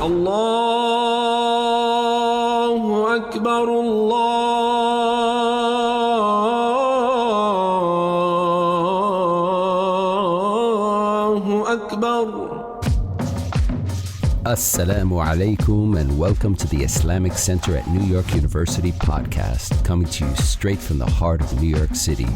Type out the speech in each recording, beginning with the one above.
الله أكبر الله أكبر. Assalamu alaikum and welcome to the Islamic Center at New York University podcast, coming to you straight from the heart of New York City.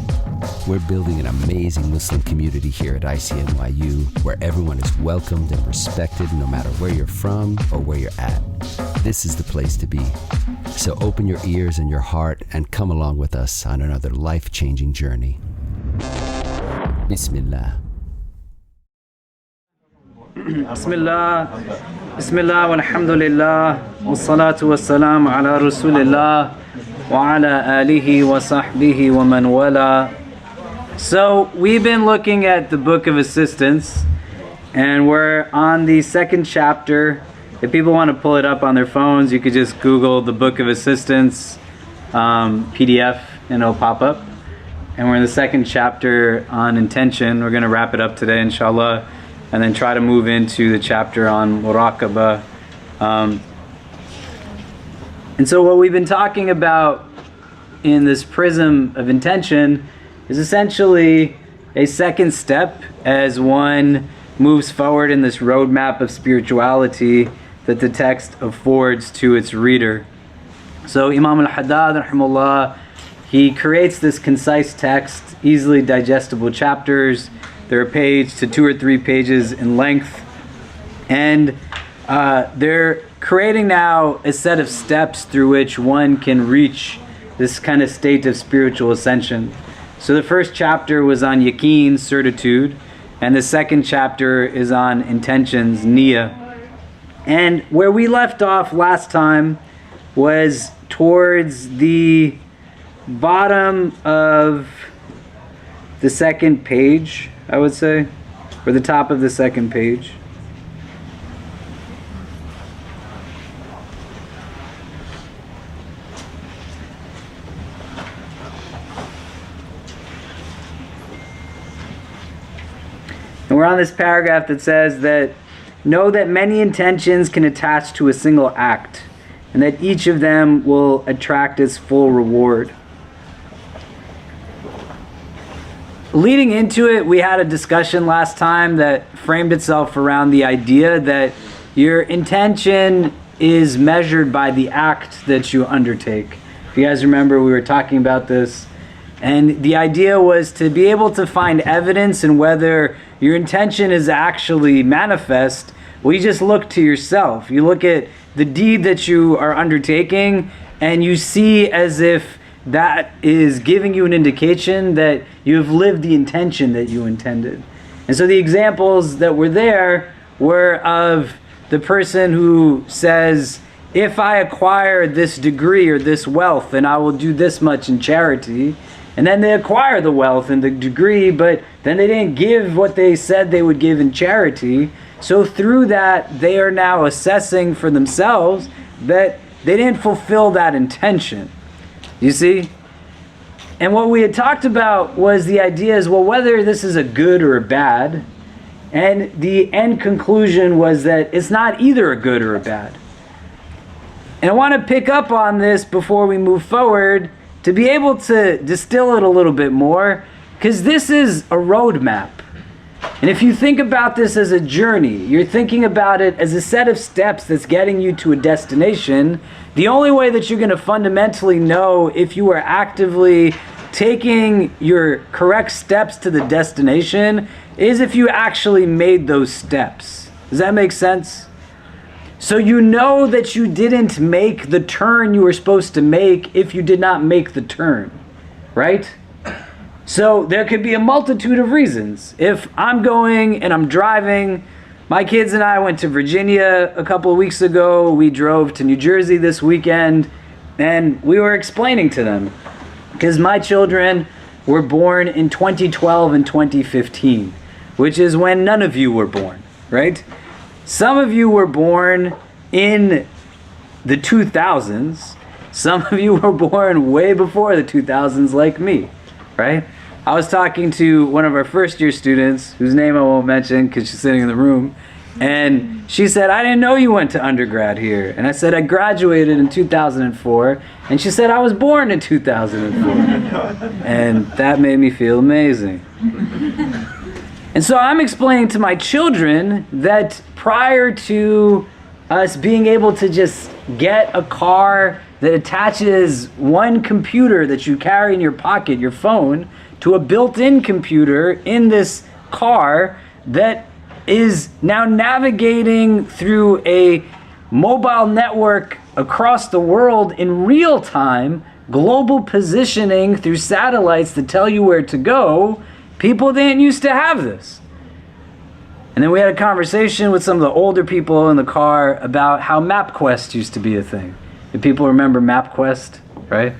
We're building an amazing Muslim community here at ICNYU where everyone is welcomed and respected no matter where you're from or where you're at. This is the place to be. So open your ears and your heart and come along with us on another life-changing journey. Bismillah. Bismillah walhamdulillah wassalatu wassalamu ala rasulillah wa ala alihi wa sahbihi wa man wala. So we've been looking at the Book of Assistance and we're on the second chapter. If people want to pull it up on their phones, you could just Google the Book of Assistance PDF and it'll pop up. And we're in the second chapter on intention. We're going to wrap it up today inshallah, and then try to move into the chapter on muraqabah. And so what we've been talking about in this prism of intention is essentially a second step as one moves forward in this roadmap of spirituality that the text affords to its reader. So Imam al-Haddad, rahimahullah, he creates this concise text, easily digestible chapters. They're a page to 2 or 3 pages in length. And they're creating now a set of steps through which one can reach this kind of state of spiritual ascension. So the first chapter was on yaqeen, certitude, and the second chapter is on intentions, niyyah. And where we left off last time was towards the bottom of the second page, I would say, or the top of the second page. And we're on this paragraph that says that know that many intentions can attach to a single act, and that each of them will attract its full reward. Leading into it, we had a discussion last time that framed itself around the idea that your intention is measured by the act that you undertake. If you guys remember, we were talking about this. And the idea was to be able to find evidence in whether your intention is actually manifest. Well, you just look to yourself. You look at the deed that you are undertaking and you see as if that is giving you an indication that you have lived the intention that you intended. And so the examples that were there were of the person who says, if I acquire this degree or this wealth, then I will do this much in charity. And then they acquire the wealth and the degree, but then they didn't give what they said they would give in charity. So through that, they are now assessing for themselves that they didn't fulfill that intention. You see? And what we had talked about was the idea is, well, whether this is a good or a bad. And the end conclusion was that it's not either a good or a bad. And I want to pick up on this before we move forward to be able to distill it a little bit more, because this is a roadmap. And if you think about this as a journey, you're thinking about it as a set of steps that's getting you to a destination. The only way that you're going to fundamentally know if you are actively taking your correct steps to the destination is if you actually made those steps. Does that make sense? So you know that you didn't make the turn you were supposed to make if you did not make the turn, right? So there could be a multitude of reasons. If I'm going and I'm driving, my kids and I went to Virginia a couple of weeks ago. We drove to New Jersey this weekend, and we were explaining to them, because my children were born in 2012 and 2015, which is when none of you were born, right? Some of you were born in the 2000s. Some of you were born way before the 2000s like me, right? I was talking to one of our first year students, whose name I won't mention because she's sitting in the room, And she said, I didn't know you went to undergrad here. And I said, I graduated in 2004. And she said, I was born in 2004. And that made me feel amazing. And so I'm explaining to my children that prior to us being able to just get a car that attaches one computer that you carry in your pocket, your phone, to a built-in computer in this car that is now navigating through a mobile network across the world in real time, global positioning through satellites that tell you where to go. People didn't used to have this. And then we had a conversation with some of the older people in the car about how MapQuest used to be a thing. If people remember MapQuest, right?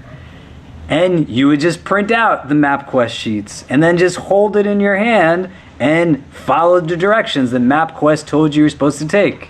And you would just print out the MapQuest sheets and then just hold it in your hand and follow the directions that MapQuest told you were supposed to take.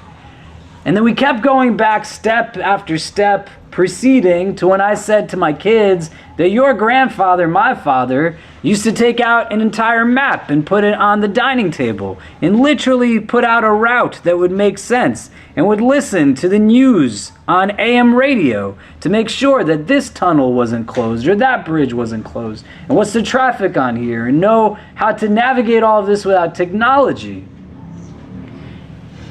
And then we kept going back step after step, proceeding to when I said to my kids that your grandfather, my father, used to take out an entire map and put it on the dining table and literally put out a route that would make sense and would listen to the news on AM radio to make sure that this tunnel wasn't closed or that bridge wasn't closed and what's the traffic on here and know how to navigate all of this without technology.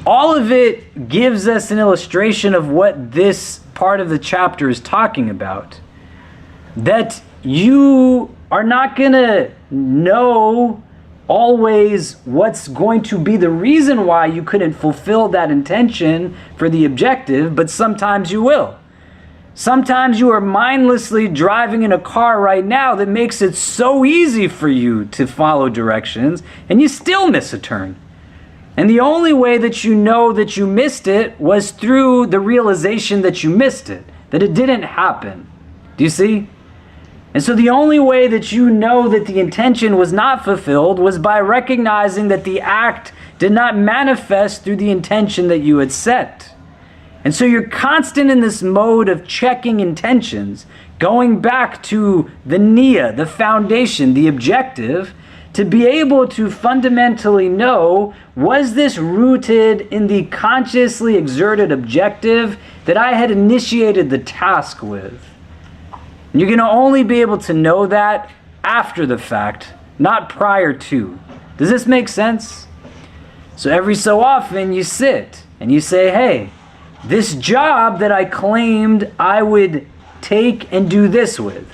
All of it gives us an illustration of what this part of the chapter is talking about. That you are not going to know always what's going to be the reason why you couldn't fulfill that intention for the objective, but sometimes you will. Sometimes you are mindlessly driving in a car right now that makes it so easy for you to follow directions, and you still miss a turn. And the only way that you know that you missed it was through the realization that you missed it, that it didn't happen. Do you see? And so the only way that you know that the intention was not fulfilled was by recognizing that the act did not manifest through the intention that you had set. And so you're constant in this mode of checking intentions, going back to the niyyah, the foundation, the objective, to be able to fundamentally know, was this rooted in the consciously exerted objective that I had initiated the task with? And you're going to only be able to know that after the fact, not prior to. Does this make sense? So every so often you sit and you say, hey, this job that I claimed I would take and do this with,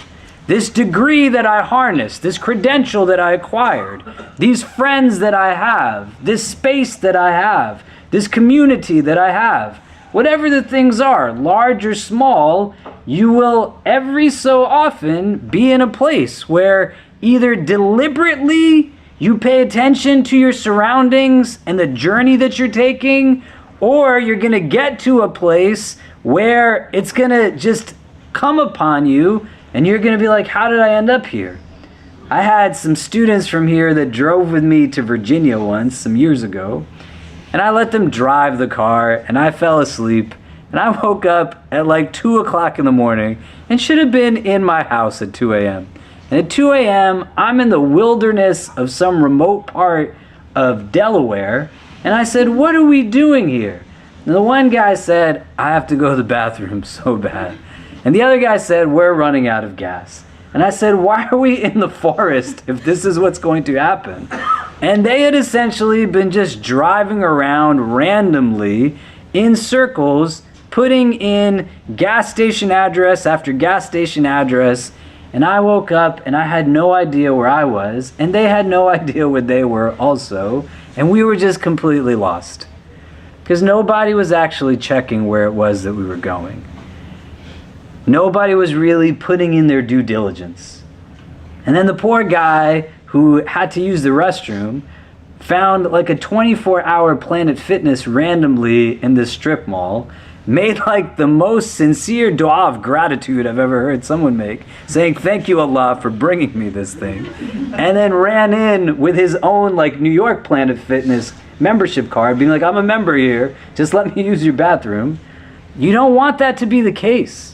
this degree that I harnessed, this credential that I acquired, these friends that I have, this space that I have, this community that I have, whatever the things are, large or small, you will every so often be in a place where either deliberately you pay attention to your surroundings and the journey that you're taking, or you're going to get to a place where it's going to just come upon you and you're going to be like, how did I end up here? I had some students from here that drove with me to Virginia once, some years ago, and I let them drive the car, and I fell asleep, and I woke up at like 2 o'clock in the morning and should have been in my house at 2 a.m. And at 2 a.m., I'm in the wilderness of some remote part of Delaware, and I said, what are we doing here? And the one guy said, I have to go to the bathroom so bad. And the other guy said, we're running out of gas. And I said, why are we in the forest if this is what's going to happen? And they had essentially been just driving around randomly in circles, putting in gas station address after gas station address. And I woke up and I had no idea where I was, and they had no idea where they were also. And we were just completely lost because nobody was actually checking where it was that we were going. Nobody was really putting in their due diligence. And then the poor guy who had to use the restroom found like a 24-hour Planet Fitness randomly in this strip mall, made like the most sincere dua of gratitude I've ever heard someone make, saying, thank you, Allah, for bringing me this thing. And then ran in with his own like New York Planet Fitness membership card, being like, I'm a member here, just let me use your bathroom. You don't want that to be the case.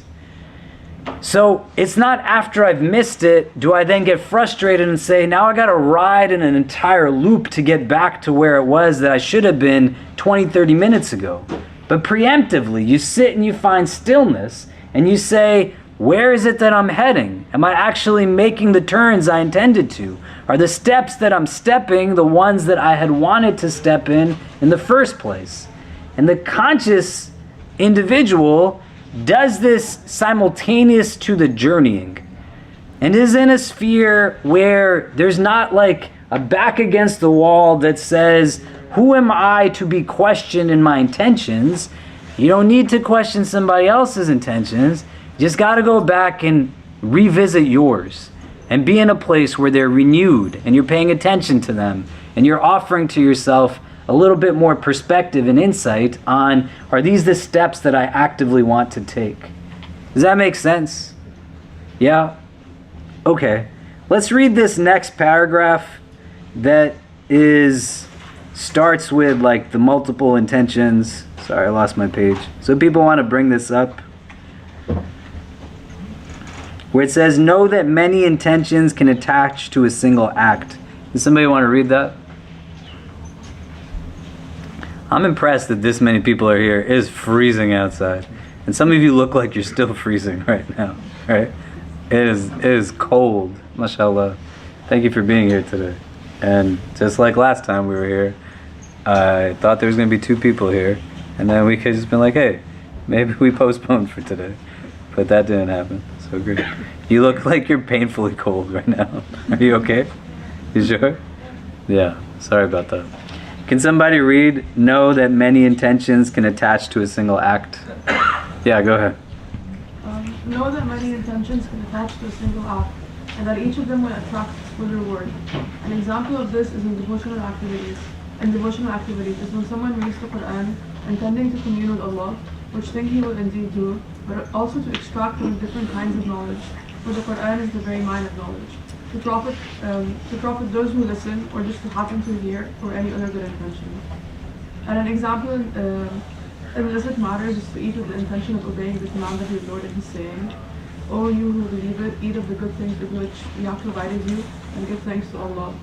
So it's not after I've missed it, do I then get frustrated and say, now I gotta ride in an entire loop to get back to where it was that I should have been 20, 30 minutes ago. But preemptively, you sit and you find stillness and you say, where is it that I'm heading? Am I actually making the turns I intended to? Are the steps that I'm stepping the ones that I had wanted to step in the first place? And the conscious individual does this simultaneous to the journeying, and is in a sphere where there's not like a back against the wall that says, who am I to be questioned in my intentions? You don't need to question somebody else's intentions. You just got to go back and revisit yours and be in a place where they're renewed and you're paying attention to them and you're offering to yourself a little bit more perspective and insight on, are these the steps that I actively want to take? Does that make sense? Yeah? Okay. Let's read this next paragraph that starts with like the multiple intentions. Sorry, I lost my page. So people want to bring this up. Where it says, know that many intentions can attach to a single act. Does somebody want to read that? I'm impressed that this many people are here. It is freezing outside. And some of you look like you're still freezing right now, right? It is cold, mashallah. Thank you for being here today. And just like last time we were here, I thought there was going to be 2 people here. And then we could just been like, hey, maybe we postponed for today. But that didn't happen. So great. You look like you're painfully cold right now. Are you okay? You sure? Yeah, sorry about that. Can somebody read, know that many intentions can attach to a single act? Yeah, go ahead. Know that many intentions can attach to a single act, and that each of them will attract its full reward. An example of this is in devotional activities. Is when someone reads the Quran, intending to commune with Allah, which thing he will indeed do, but also to extract from different kinds of knowledge, for the Quran is the very mind of knowledge. To profit those who listen, or just to happen to hear, or any other good intention. And an example in illicit matters is to eat with the intention of obeying the command of your Lord, and He's saying, O you who believe it, eat of the good things with which we have provided you, and give thanks to Allah.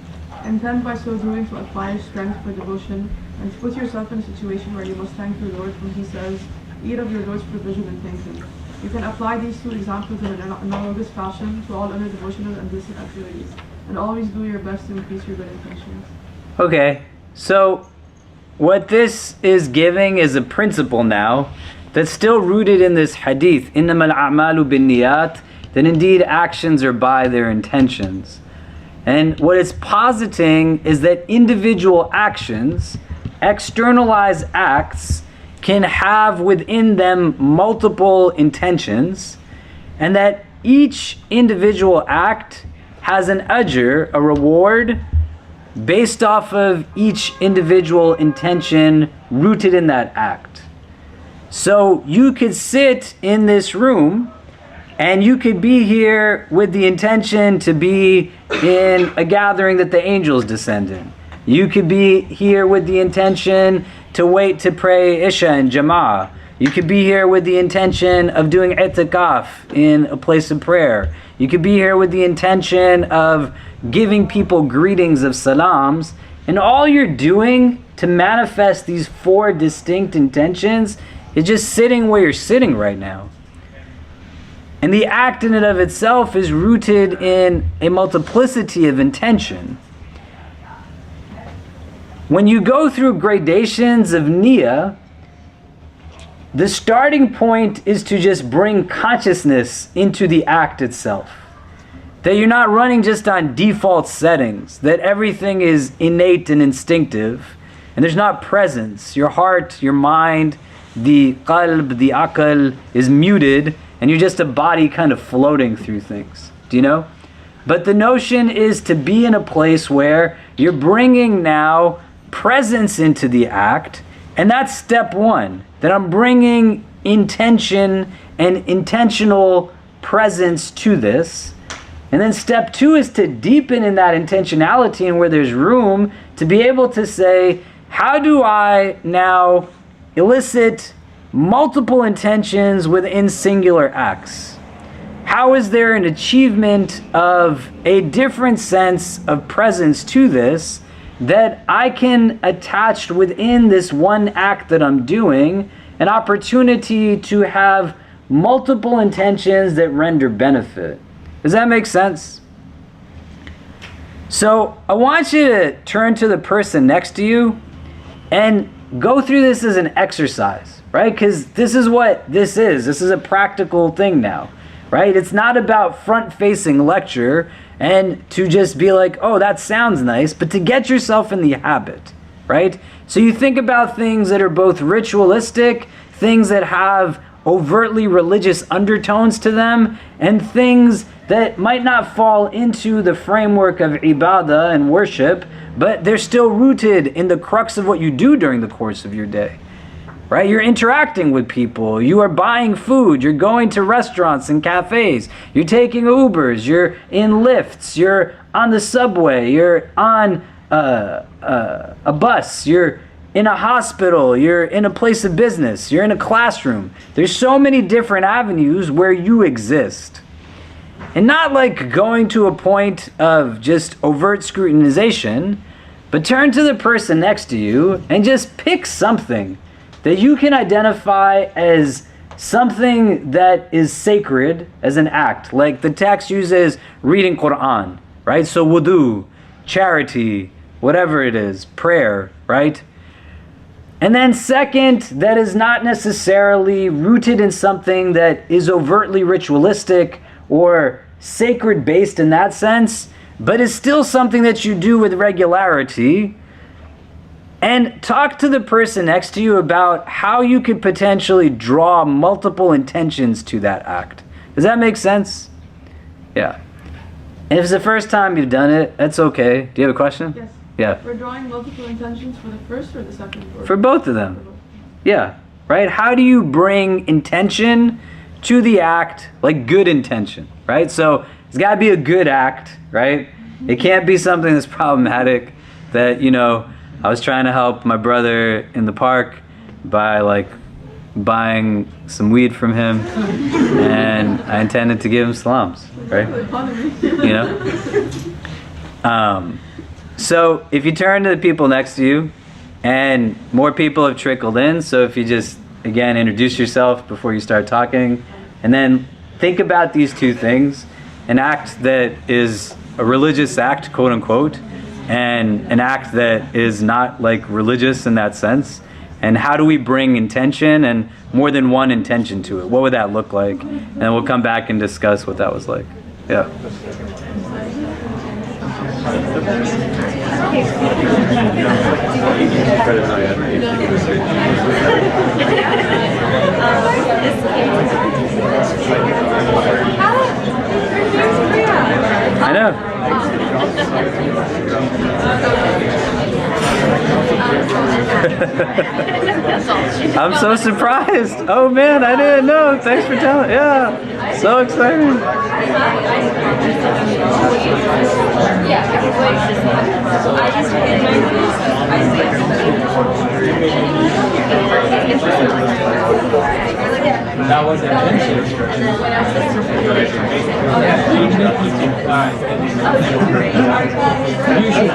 Intend by so doing to acquire strength for devotion, and to put yourself in a situation where you must thank your Lord when He says, eat of your Lord's provision and thank Him. You can apply these 2 examples in an analogous fashion to all other devotional and illicit activities, and always do your best to increase your good intentions. Okay, so what this is giving is a principle now that's still rooted in this hadith, إِنَّمَا الْأَعْمَالُ بِالنِّيَّاتِ, that indeed actions are by their intentions. And what it's positing is that individual actions, externalized acts, can have within them multiple intentions, and that each individual act has an ajr, a reward, based off of each individual intention rooted in that act. So you could sit in this room and you could be here with the intention to be in a gathering that the angels descend in. You could be here with the intention to wait to pray Isha in Jama'ah. You could be here with the intention of doing itikaf in a place of prayer. You could be here with the intention of giving people greetings of salams. And all you're doing to manifest these 4 distinct intentions is just sitting where you're sitting right now. And the act in and of itself is rooted in a multiplicity of intention. When you go through gradations of niyyah, the starting point is to just bring consciousness into the act itself. That you're not running just on default settings, that everything is innate and instinctive, and there's not presence. Your heart, your mind, the qalb, the aql is muted, and you're just a body kind of floating through things. Do you know? But the notion is to be in a place where you're bringing now presence into the act, and that's step 1, that I'm bringing intention and intentional presence to this. And then step 2 is to deepen in that intentionality, and where there's room to be able to say, how do I now elicit multiple intentions within singular acts? how is there an achievement of a different sense of presence to this that I can attach within this one act that I'm doing, an opportunity to have multiple intentions that render benefit? Does that make sense? So I want you to turn to the person next to you and go through this as an exercise, right? Because this is what this is. This is a practical thing now, right? It's not about front-facing lecture and to just be like, oh, that sounds nice, but to get yourself in the habit, right? So you think about things that are both ritualistic, things that have overtly religious undertones to them, and things that might not fall into the framework of ibadah and worship, but they're still rooted in the crux of what you do during the course of your day, right? You're interacting with people, you are buying food, you're going to restaurants and cafes, you're taking Ubers, you're in lifts, you're on the subway, you're on a bus, you're in a hospital, you're in a place of business, you're in a classroom. There's so many different avenues where you exist. And not like going to a point of just overt scrutinization, but turn to the person next to you and just pick something that you can identify as something that is sacred as an act. Like the text uses reading Quran, right? So wudu, charity, whatever it is, prayer, right? And then second, that is not necessarily rooted in something that is overtly ritualistic or sacred based in that sense, but is still something that you do with regularity. And talk to the person next to you about how you could potentially draw multiple intentions to that act. Does that make sense? Yeah. And if it's the first time you've done it, that's okay. Do you have a question? Yes. Yeah. We're drawing multiple intentions for the first or the second? For both of them. Yeah. Right? How do you bring intention to the act, like good intention, right? So it's got to be a good act, right? It can't be something that's problematic that, you know, I was trying to help my brother in the park by like buying some weed from him and I intended to give him salams, right? You know? So if you turn to the people next to you, and more people have trickled in, so if you just, again, introduce yourself before you start talking, and then think about these two things, an act that is a religious act, quote unquote, and an act that is not like religious in that sense, and how do we bring intention and more than one intention to it? What would that look like? And we'll come back and discuss what that was like. Yeah. I know. I'm so surprised. Oh man, I didn't know. Thanks for telling. Yeah, so exciting. That was the intention. You should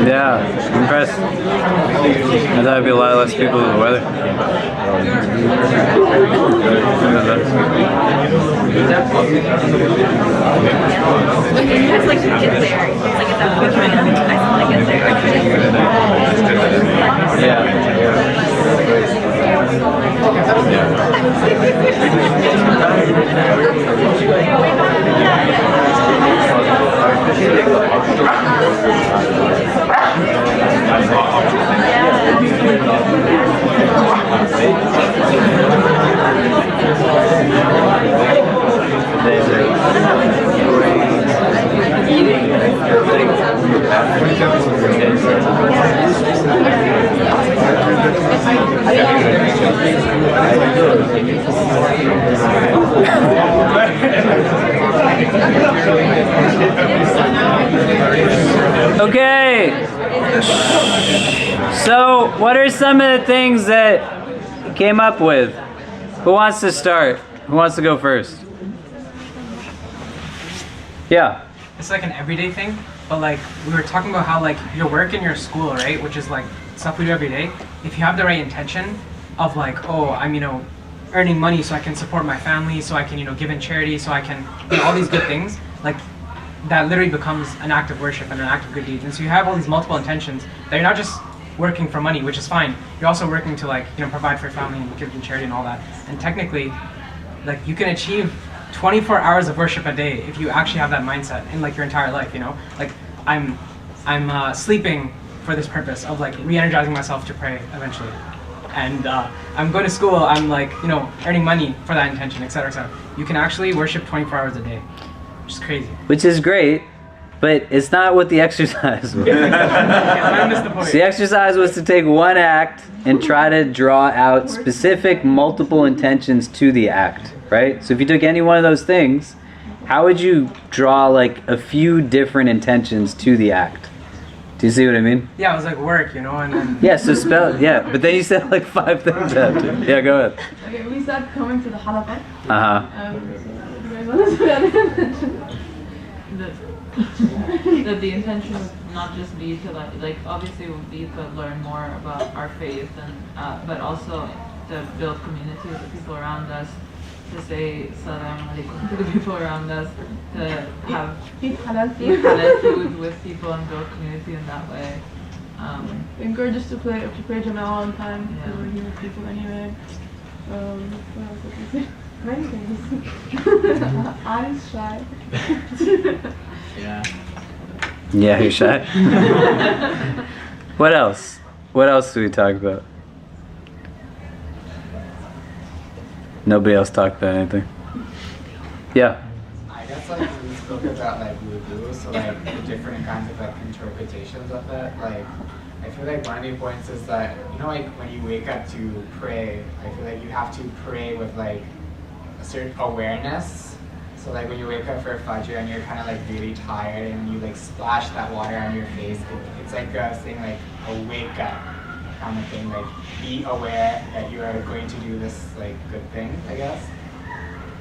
Yeah, impressed. I thought there'd be a lot less people in the weather. It's like to get there. It's like it's that quick minute. I just want to get there. Okay. So, what are some of the things that you came up with? Who wants to start? Who wants to go first? Yeah. It's like an everyday thing, but like we were talking about how like your work in your school, right, which is like stuff we do every day. If you have the right intention of like, oh, I'm earning money so I can support my family, so I can give in charity, so I can do all these good things, like that literally becomes an act of worship and an act of good deeds. And so you have all these multiple intentions that you're not just working for money, which is fine. You're also working to like provide for your family and give in charity and all that. And technically, like you can achieve 24 hours of worship a day if you actually have that mindset in like your entire life. Like I'm sleeping for this purpose of like re-energizing myself to pray eventually, and I'm going to school, I'm like earning money for that intention, etc., etc. You can actually worship 24 hours a day, which is crazy. Which is great, but it's not what the exercise was. I missed the point. The exercise was to take one act and try to draw out specific multiple intentions to the act, right? So if you took any one of those things, how would you draw like a few different intentions to the act? Do you see what I mean? Yeah, it was like work, and then... Yeah, so spell, but then you said like 5 things after. Yeah, go ahead. Okay, we start coming to the halaqah. Uh-huh. So, do you guys want to say that intention? That the intention would not just be to like obviously it would be to learn more about our faith and but also to build community with the people around us, to say salam alaikum to the people around us, to have Eat halal eat food. halal food with people and build community in that way. Encourage us to pray Jama'ah on time because Yeah. we're here with people anyway. What else did we say? Many things. Eyes shy. Yeah, you're shy. What else? What else do we talk about? Nobody else talked about anything. Yeah. I guess like we spoke about like wudu, so like the different kinds of like interpretations of it. Like I feel like one of the points is that like when you wake up to pray, I feel like you have to pray with like a certain awareness. So like when you wake up for Fajr and you're kind of like really tired and you like splash that water on your face, it's like saying like a wake up kind of thing. Like be aware that you are going to do this like good thing, I guess.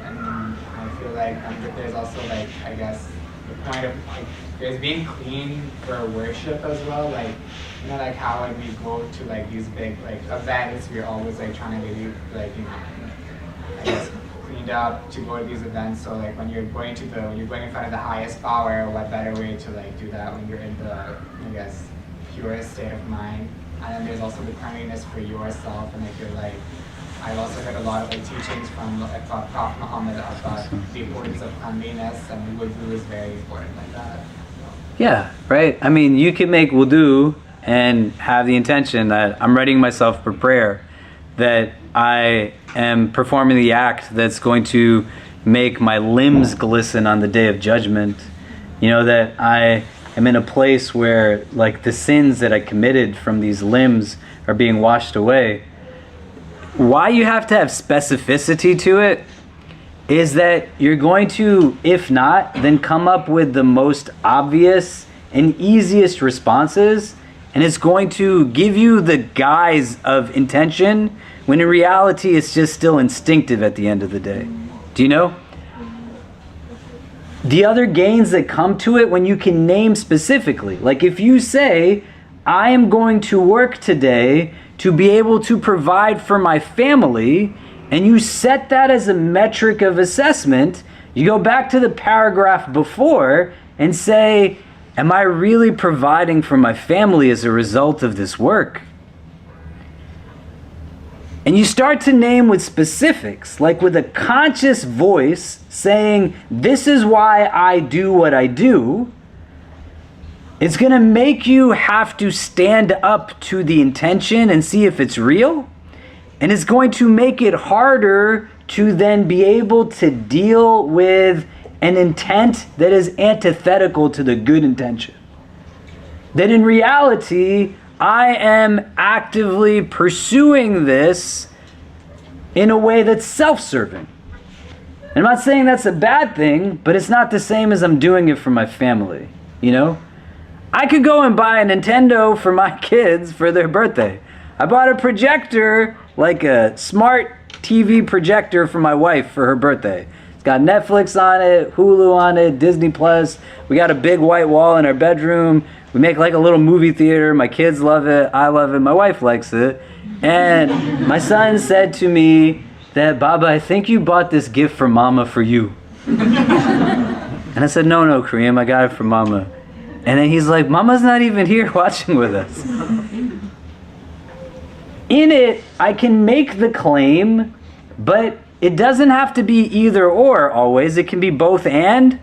And I feel like there's also like, I guess, the point of like there's being clean for worship as well, like you know, like how when we go to like these big like events, we're always like trying to be like, you know, I guess cleaned up to go to these events. So like when you're going in front of the highest power, what better way to like do that when you're in the, I guess, purest state of mind. And then there's also the cleanliness for yourself, and I feel like I've also heard a lot of like teachings from Prophet Muhammad about the importance of cleanliness, and wudu is very important like that. Yeah, right. I mean, you can make wudu and have the intention that I'm readying myself for prayer, that I am performing the act that's going to make my limbs glisten on the day of judgment. You know, that I am in a place where like the sins that I committed from these limbs are being washed away. Why you have to have specificity to it is that you're going to, if not, then come up with the most obvious and easiest responses, and it's going to give you the guise of intention when in reality it's just still instinctive at the end of the day. Do you know? The other gains that come to it when you can name specifically, like if you say, I am going to work today to be able to provide for my family, and you set that as a metric of assessment, you go back to the paragraph before and say, am I really providing for my family as a result of this work? And you start to name with specifics, like with a conscious voice saying, this is why I do what I do. It's going to make you have to stand up to the intention and see if it's real. And it's going to make it harder to then be able to deal with an intent that is antithetical to the good intention. That in reality, I am actively pursuing this in a way that's self-serving. And I'm not saying that's a bad thing, but it's not the same as I'm doing it for my family, you know? I could go and buy a Nintendo for my kids for their birthday. I bought a projector, like a smart TV projector for my wife for her birthday. It's got Netflix on it, Hulu on it, Disney Plus. We got a big white wall in our bedroom. We make like a little movie theater. My kids love it. I love it. My wife likes it. And my son said to me that, Baba, I think you bought this gift for Mama for you. And I said, no, Kareem, I got it for Mama. And then he's like, Mama's not even here watching with us. In it, I can make the claim, but it doesn't have to be either or always. It can be both and.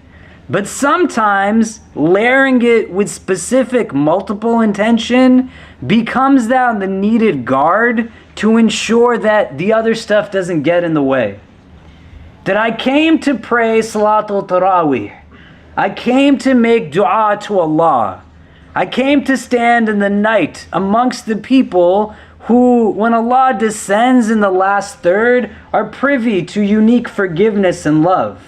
But sometimes layering it with specific multiple intention becomes down the needed guard to ensure that the other stuff doesn't get in the way. That I came to pray Salatul Tarawih. I came to make dua to Allah. I came to stand in the night amongst the people who, when Allah descends in the last third, are privy to unique forgiveness and love.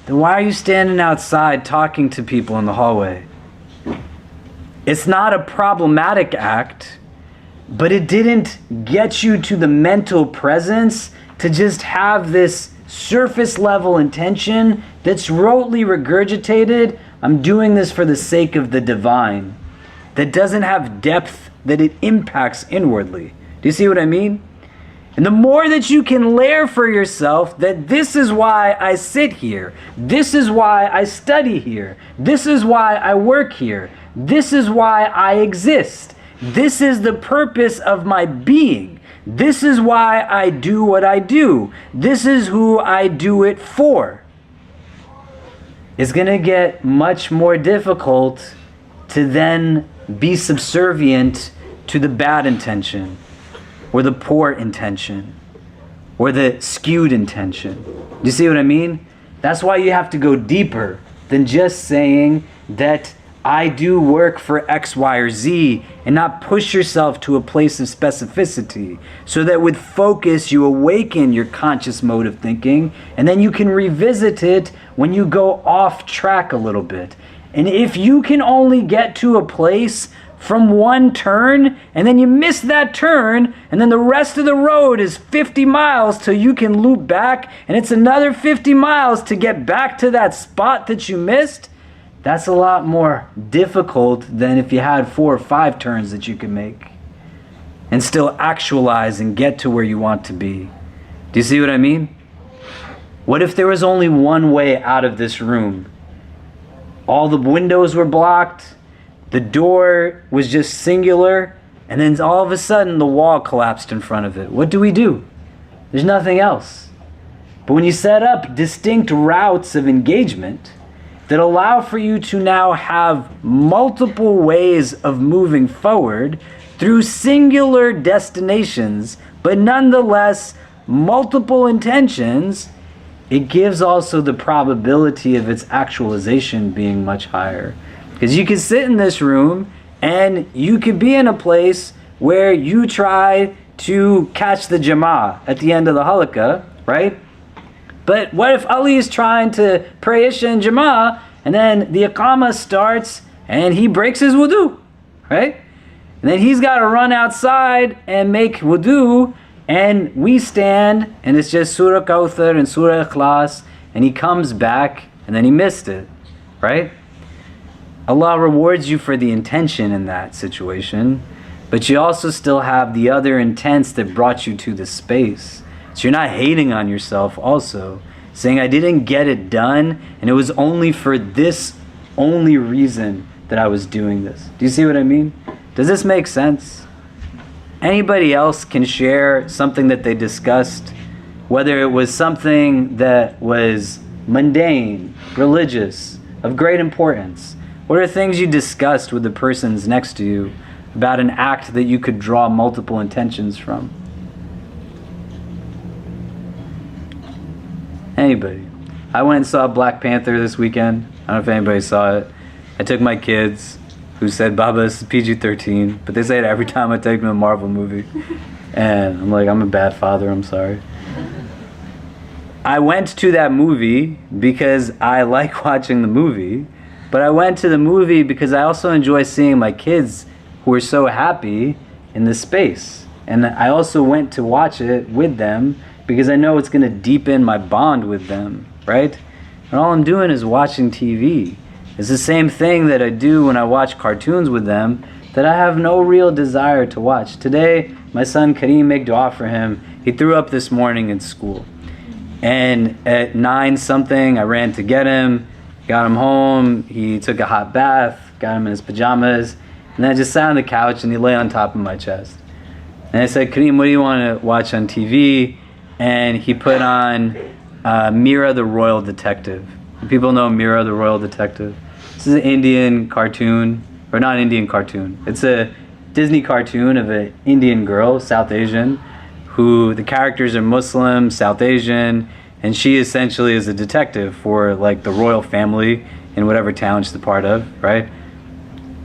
Then why are you standing outside talking to people in the hallway? It's not a problematic act, but it didn't get you to the mental presence to just have this surface level intention that's rotely regurgitated, I'm doing this for the sake of the divine, that doesn't have depth that it impacts inwardly. Do you see what I mean? And the more that you can layer for yourself that this is why I sit here, this is why I study here, this is why I work here, this is why I exist, this is the purpose of my being, this is why I do what I do, this is who I do it for, it's going to get much more difficult to then be subservient to the bad intention, or the poor intention, or the skewed intention. Do you see what I mean? That's why you have to go deeper than just saying that I do work for X, Y, or Z, and not push yourself to a place of specificity, so that with focus you awaken your conscious mode of thinking, and then you can revisit it when you go off track a little bit. And if you can only get to a place from one turn, and then you miss that turn, and then the rest of the road is 50 miles till you can loop back, and it's another 50 miles to get back to that spot that you missed, That's a lot more difficult than if you had 4 or 5 turns that you could make and still actualize and get to where you want to be. Do you see what I mean? What if there was only one way out of this room? All the windows were blocked, the door was just singular, and then all of a sudden the wall collapsed in front of it. What do we do? There's nothing else. But when you set up distinct routes of engagement that allow for you to now have multiple ways of moving forward through singular destinations, but nonetheless multiple intentions, it gives also the probability of its actualization being much higher. Because you could sit in this room and you could be in a place where you try to catch the Jama'ah at the end of the halaqah, right? But what if Ali is trying to pray Isha and Jama'ah, and then the Iqamah starts and he breaks his wudu, right? And then he's got to run outside and make wudu, and we stand and it's just Surah Kawthar and Surah Ikhlas, and he comes back and then he missed it, right? Allah rewards you for the intention in that situation, but you also still have the other intents that brought you to this space. So you're not hating on yourself also, saying I didn't get it done and it was only for this only reason that I was doing this. Do you see what I mean? Does this make sense? Anybody else can share something that they discussed, whether it was something that was mundane, religious, of great importance. What are things you discussed with the persons next to you about an act that you could draw multiple intentions from? Anybody? I went and saw Black Panther this weekend. I don't know if anybody saw it. I took my kids, who said, Baba, this is PG-13, but they say it every time I take them to a Marvel movie. And I'm like, I'm a bad father, I'm sorry. I went to that movie because I like watching the movie, but I went to the movie because I also enjoy seeing my kids who are so happy in this space. And I also went to watch it with them because I know it's going to deepen my bond with them, right? And all I'm doing is watching TV. It's the same thing that I do when I watch cartoons with them that I have no real desire to watch. Today, my son Kareem, make dua for him. He threw up this morning in school. And at 9 something, I ran to get him, got him home. He took a hot bath, got him in his pajamas, and then I just sat on the couch and he lay on top of my chest. And I said, Kareem, what do you want to watch on TV? And he put on Mira the Royal Detective. People know Mira the Royal Detective. This is an Indian cartoon, or not Indian cartoon. It's a Disney cartoon of an Indian girl, South Asian, who the characters are Muslim, South Asian, and she essentially is a detective for like the royal family in whatever town she's a part of, right?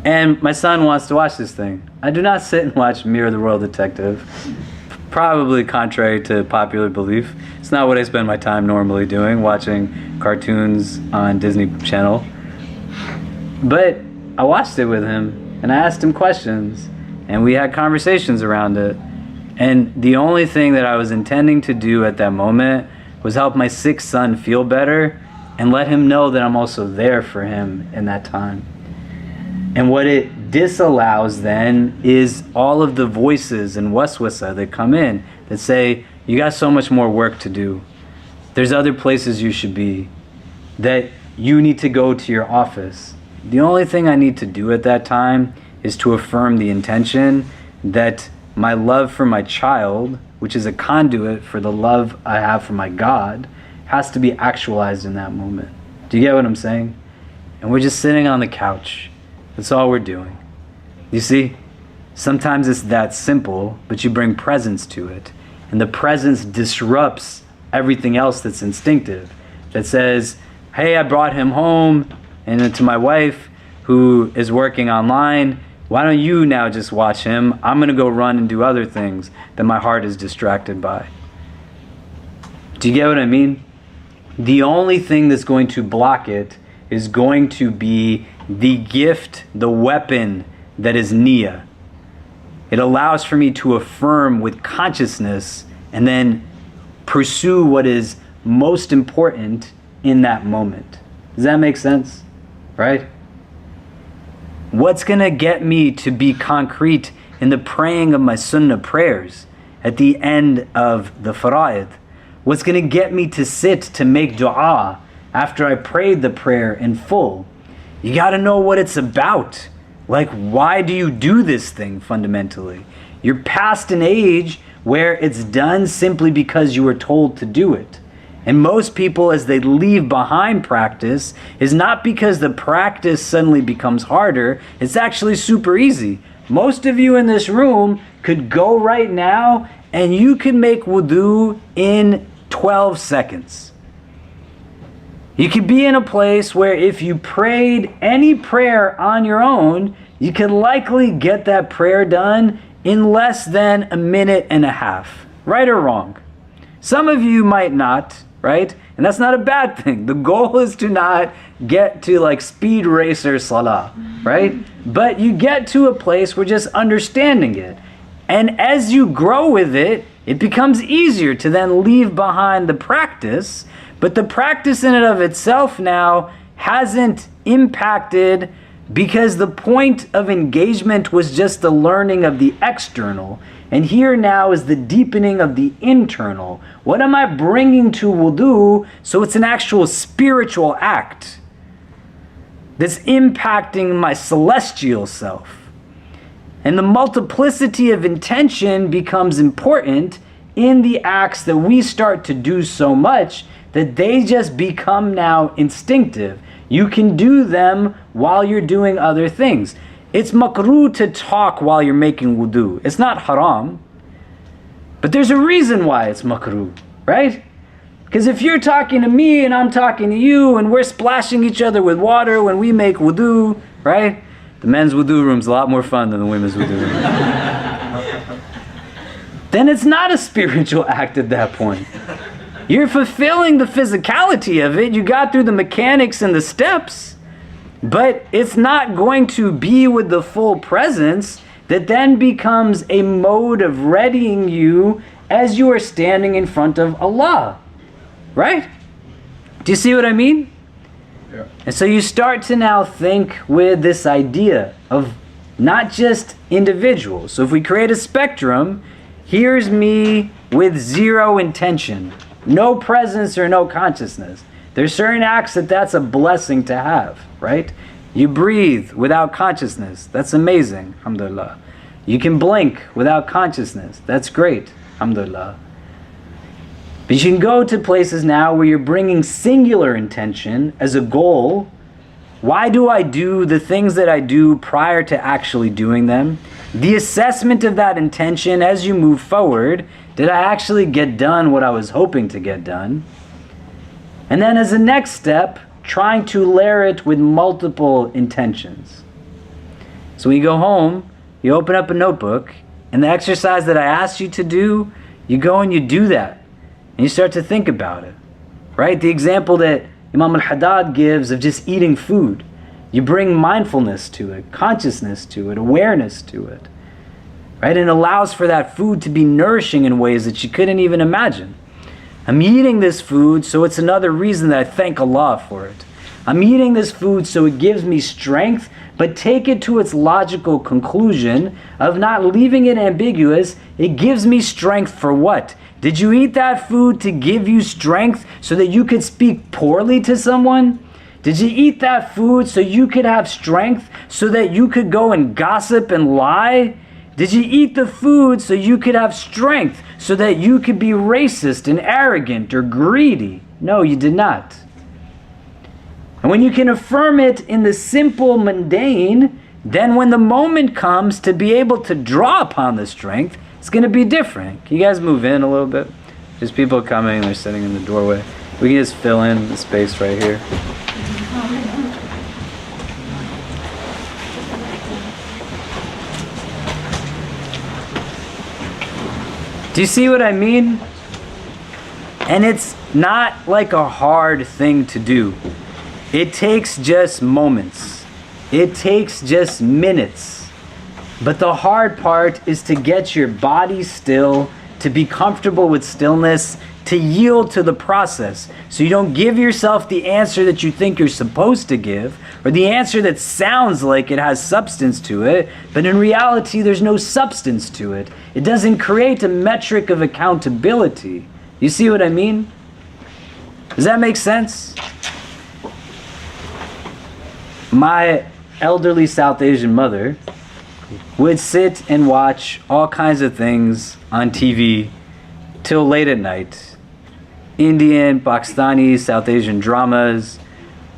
And my son wants to watch this thing. I do not sit and watch Mira the Royal Detective. Probably contrary to popular belief. It's not what I spend my time normally doing, watching cartoons on Disney Channel. But I watched it with him, and I asked him questions, and we had conversations around it. And the only thing that I was intending to do at that moment was help my 6th son feel better and let him know that I'm also there for him in that time. And what it disallows then is all of the voices and waswasa that come in that say, you got so much more work to do. There's other places you should be. That you need to go to your office. The only thing I need to do at that time is to affirm the intention that my love for my child, which is a conduit for the love I have for my God, has to be actualized in that moment. Do you get what I'm saying? And we're just sitting on the couch. That's all we're doing. You see, sometimes it's that simple, but you bring presence to it. And the presence disrupts everything else that's instinctive. That says, hey, I brought him home, and to my wife who is working online, why don't you now just watch him? I'm going to go run and do other things that my heart is distracted by. Do you get what I mean? The only thing that's going to block it is going to be the gift, the weapon that is Nia. It allows for me to affirm with consciousness and then pursue what is most important in that moment. Does that make sense? right? What's going to get me to be concrete in the praying of my sunnah prayers at the end of the fara'id? What's going to get me to sit to make dua after I prayed the prayer in full? You got to know what it's about. Like, why do you do this thing fundamentally? You're past an age where it's done simply because you were told to do it. And most people, as they leave behind practice, is not because the practice suddenly becomes harder. It's actually super easy. Most of you in this room could go right now and you can make wudu in 12 seconds. You could be in a place where if you prayed any prayer on your own, you could likely get that prayer done in less than a minute and a half. Right or wrong? Some of you might not, right? And that's not a bad thing. The goal is to not get to like speed racer salah, right? But you get to a place where just understanding it. And as you grow with it, it becomes easier to then leave behind the practice. But the practice in and of itself now hasn't impacted, because the point of engagement was just the learning of the external. And here now is the deepening of the internal. What am I bringing to wudu? So it's an actual spiritual act that's impacting my celestial self. And the multiplicity of intention becomes important in the acts that we start to do so much that they just become now instinctive. You can do them while you're doing other things. It's makruh to talk while you're making wudu. It's not haram. But there's a reason why it's makruh, right? Because if you're talking to me and I'm talking to you and we're splashing each other with water when we make wudu, right? The men's wudu room's a lot more fun than the women's wudu room. Then it's not a spiritual act at that point. You're fulfilling the physicality of it. You got through the mechanics and the steps, but it's not going to be with the full presence that then becomes a mode of readying you as you are standing in front of Allah, right? Do you see what I mean? Yeah. And so you start to now think with this idea of not just individuals. So if we create a spectrum, here's me with zero intention. No presence or no consciousness. There's certain acts that's a blessing to have, right? You breathe without consciousness. That's amazing, alhamdulillah. You can blink without consciousness. That's great, alhamdulillah. But you can go to places now where you're bringing singular intention as a goal. Why do I do the things that I do prior to actually doing them? The assessment of that intention as you move forward. Did I actually get done what I was hoping to get done? And then as a next step, trying to layer it with multiple intentions. So when you go home, you open up a notebook, and the exercise that I asked you to do, you go and you do that. And you start to think about it, right? The example that Imam al-Haddad gives of just eating food. You bring mindfulness to it, consciousness to it, awareness to it. Right? And it allows for that food to be nourishing in ways that you couldn't even imagine. I'm eating this food, so it's another reason that I thank Allah for it. I'm eating this food so it gives me strength, but take it to its logical conclusion of not leaving it ambiguous. It gives me strength for what? Did you eat that food to give you strength so that you could speak poorly to someone? Did you eat that food so you could have strength so that you could go and gossip and lie? Did you eat the food so you could have strength so that you could be racist and arrogant or greedy? No, you did not. And when you can affirm it in the simple mundane, then when the moment comes to be able to draw upon the strength, it's going to be different. Can you guys move in a little bit? There's people coming, they're sitting in the doorway. We can just fill in the space right here. Do you see what I mean? And it's not like a hard thing to do. It takes just moments. It takes just minutes. But the hard part is to get your body still, to be comfortable with stillness, to yield to the process. So you don't give yourself the answer that you think you're supposed to give, or the answer that sounds like it has substance to it, but in reality there's no substance to it. It doesn't create a metric of accountability. You see what I mean? Does that make sense? My elderly South Asian mother would sit and watch all kinds of things on TV till late at night. Indian, Pakistani, South Asian dramas,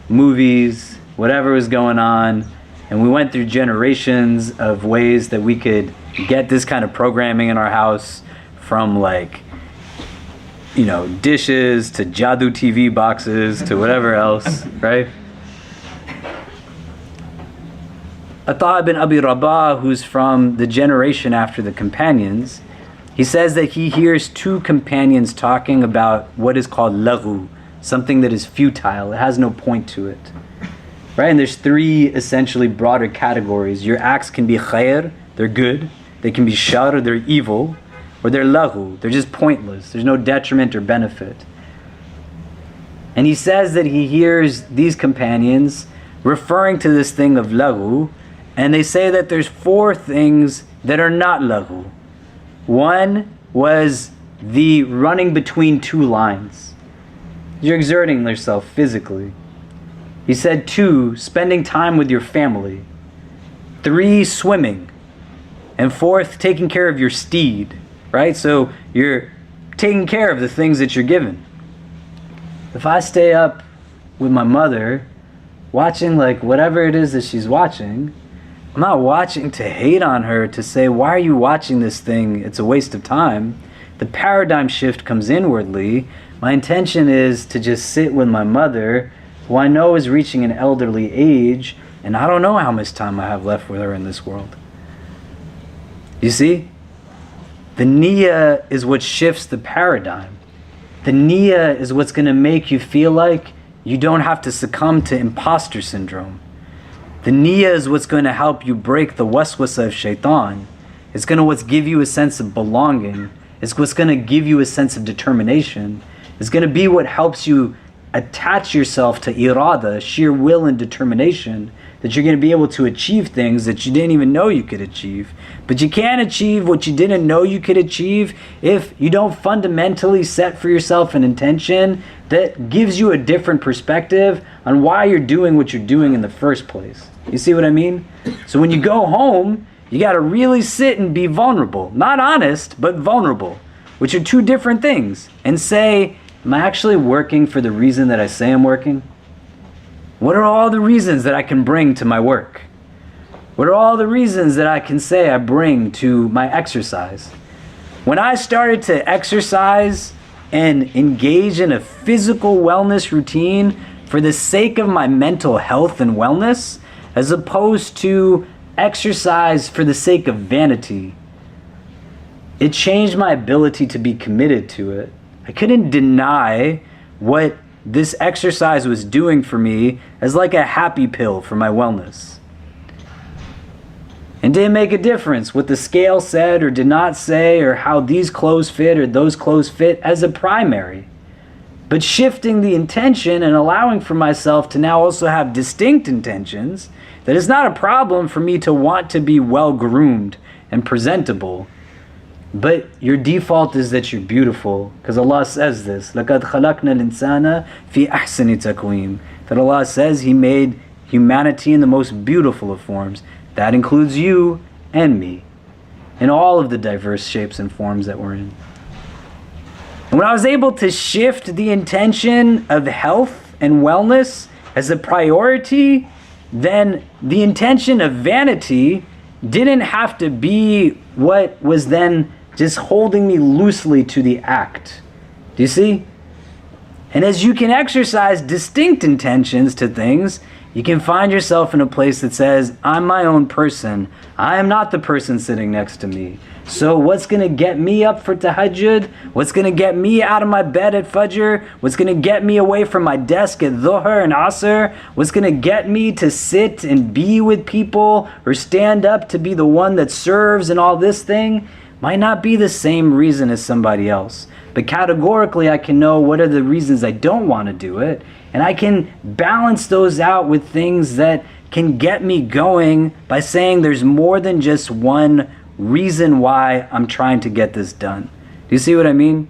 movies, whatever was going on. And we went through generations of ways that we could get this kind of programming in our house, from like, you know, dishes to Jadoo TV boxes to whatever else, right? Ata ibn Abi Rabah, who's from the generation after the companions, he says that he hears two companions talking about what is called laghu, something that is futile, it has no point to it. Right? And there's three essentially broader categories. Your acts can be khair, they're good. They can be shar, they're evil. Or they're laghu, they're just pointless. There's no detriment or benefit. And he says that he hears these companions referring to this thing of laghu, and they say that there's four things that are not laghu. One was the running between two lines. You're exerting yourself physically. He said 2, spending time with your family. 3, swimming. And 4th, taking care of your steed. Right? So you're taking care of the things that you're given. If I stay up with my mother, watching like whatever it is that she's watching, I'm not watching to hate on her, to say, why are you watching this thing? It's a waste of time. The paradigm shift comes inwardly. My intention is to just sit with my mother, who I know is reaching an elderly age, and I don't know how much time I have left with her in this world. You see? The niyyah is what shifts the paradigm. The niyyah is what's going to make you feel like you don't have to succumb to imposter syndrome. The niyyah is what's going to help you break the waswasa of shaitan. It's going to give you a sense of belonging. It's what's going to give you a sense of determination. It's going to be what helps you attach yourself to irada, sheer will and determination, that you're going to be able to achieve things that you didn't even know you could achieve. But you can't achieve what you didn't know you could achieve if you don't fundamentally set for yourself an intention that gives you a different perspective on why you're doing what you're doing in the first place. You see what I mean? So when you go home, you got to really sit and be vulnerable. Not honest, but vulnerable, which are two different things. And say, am I actually working for the reason that I say I'm working? What are all the reasons that I can bring to my work? What are all the reasons that I can say I bring to my exercise? When I started to exercise and engage in a physical wellness routine for the sake of my mental health and wellness, as opposed to exercise for the sake of vanity, it changed my ability to be committed to it. I couldn't deny what this exercise was doing for me as like a happy pill for my wellness. And didn't make a difference what the scale said or did not say, or how these clothes fit or those clothes fit as a primary. But shifting the intention and allowing for myself to now also have distinct intentions, that it's not a problem for me to want to be well groomed and presentable. But your default is that you're beautiful, because Allah says this, لَقَدْ خَلَقْنَا الْإِنسَانَ فِي أَحْسَنِ تَقْوِيمٍ, that Allah says He made humanity in the most beautiful of forms. That includes you and me, in all of the diverse shapes and forms that we're in. And when I was able to shift the intention of health and wellness as a priority, then the intention of vanity didn't have to be what was then just holding me loosely to the act. Do you see? And as you can exercise distinct intentions to things, you can find yourself in a place that says, I'm my own person. I am not the person sitting next to me. So what's going to get me up for tahajjud? What's going to get me out of my bed at fajr? What's going to get me away from my desk at dhuhr and asr? What's going to get me to sit and be with people or stand up to be the one that serves and all this thing might not be the same reason as somebody else. But categorically, I can know what are the reasons I don't want to do it, and I can balance those out with things that can get me going by saying there's more than just one reason why I'm trying to get this done. Do you see what I mean?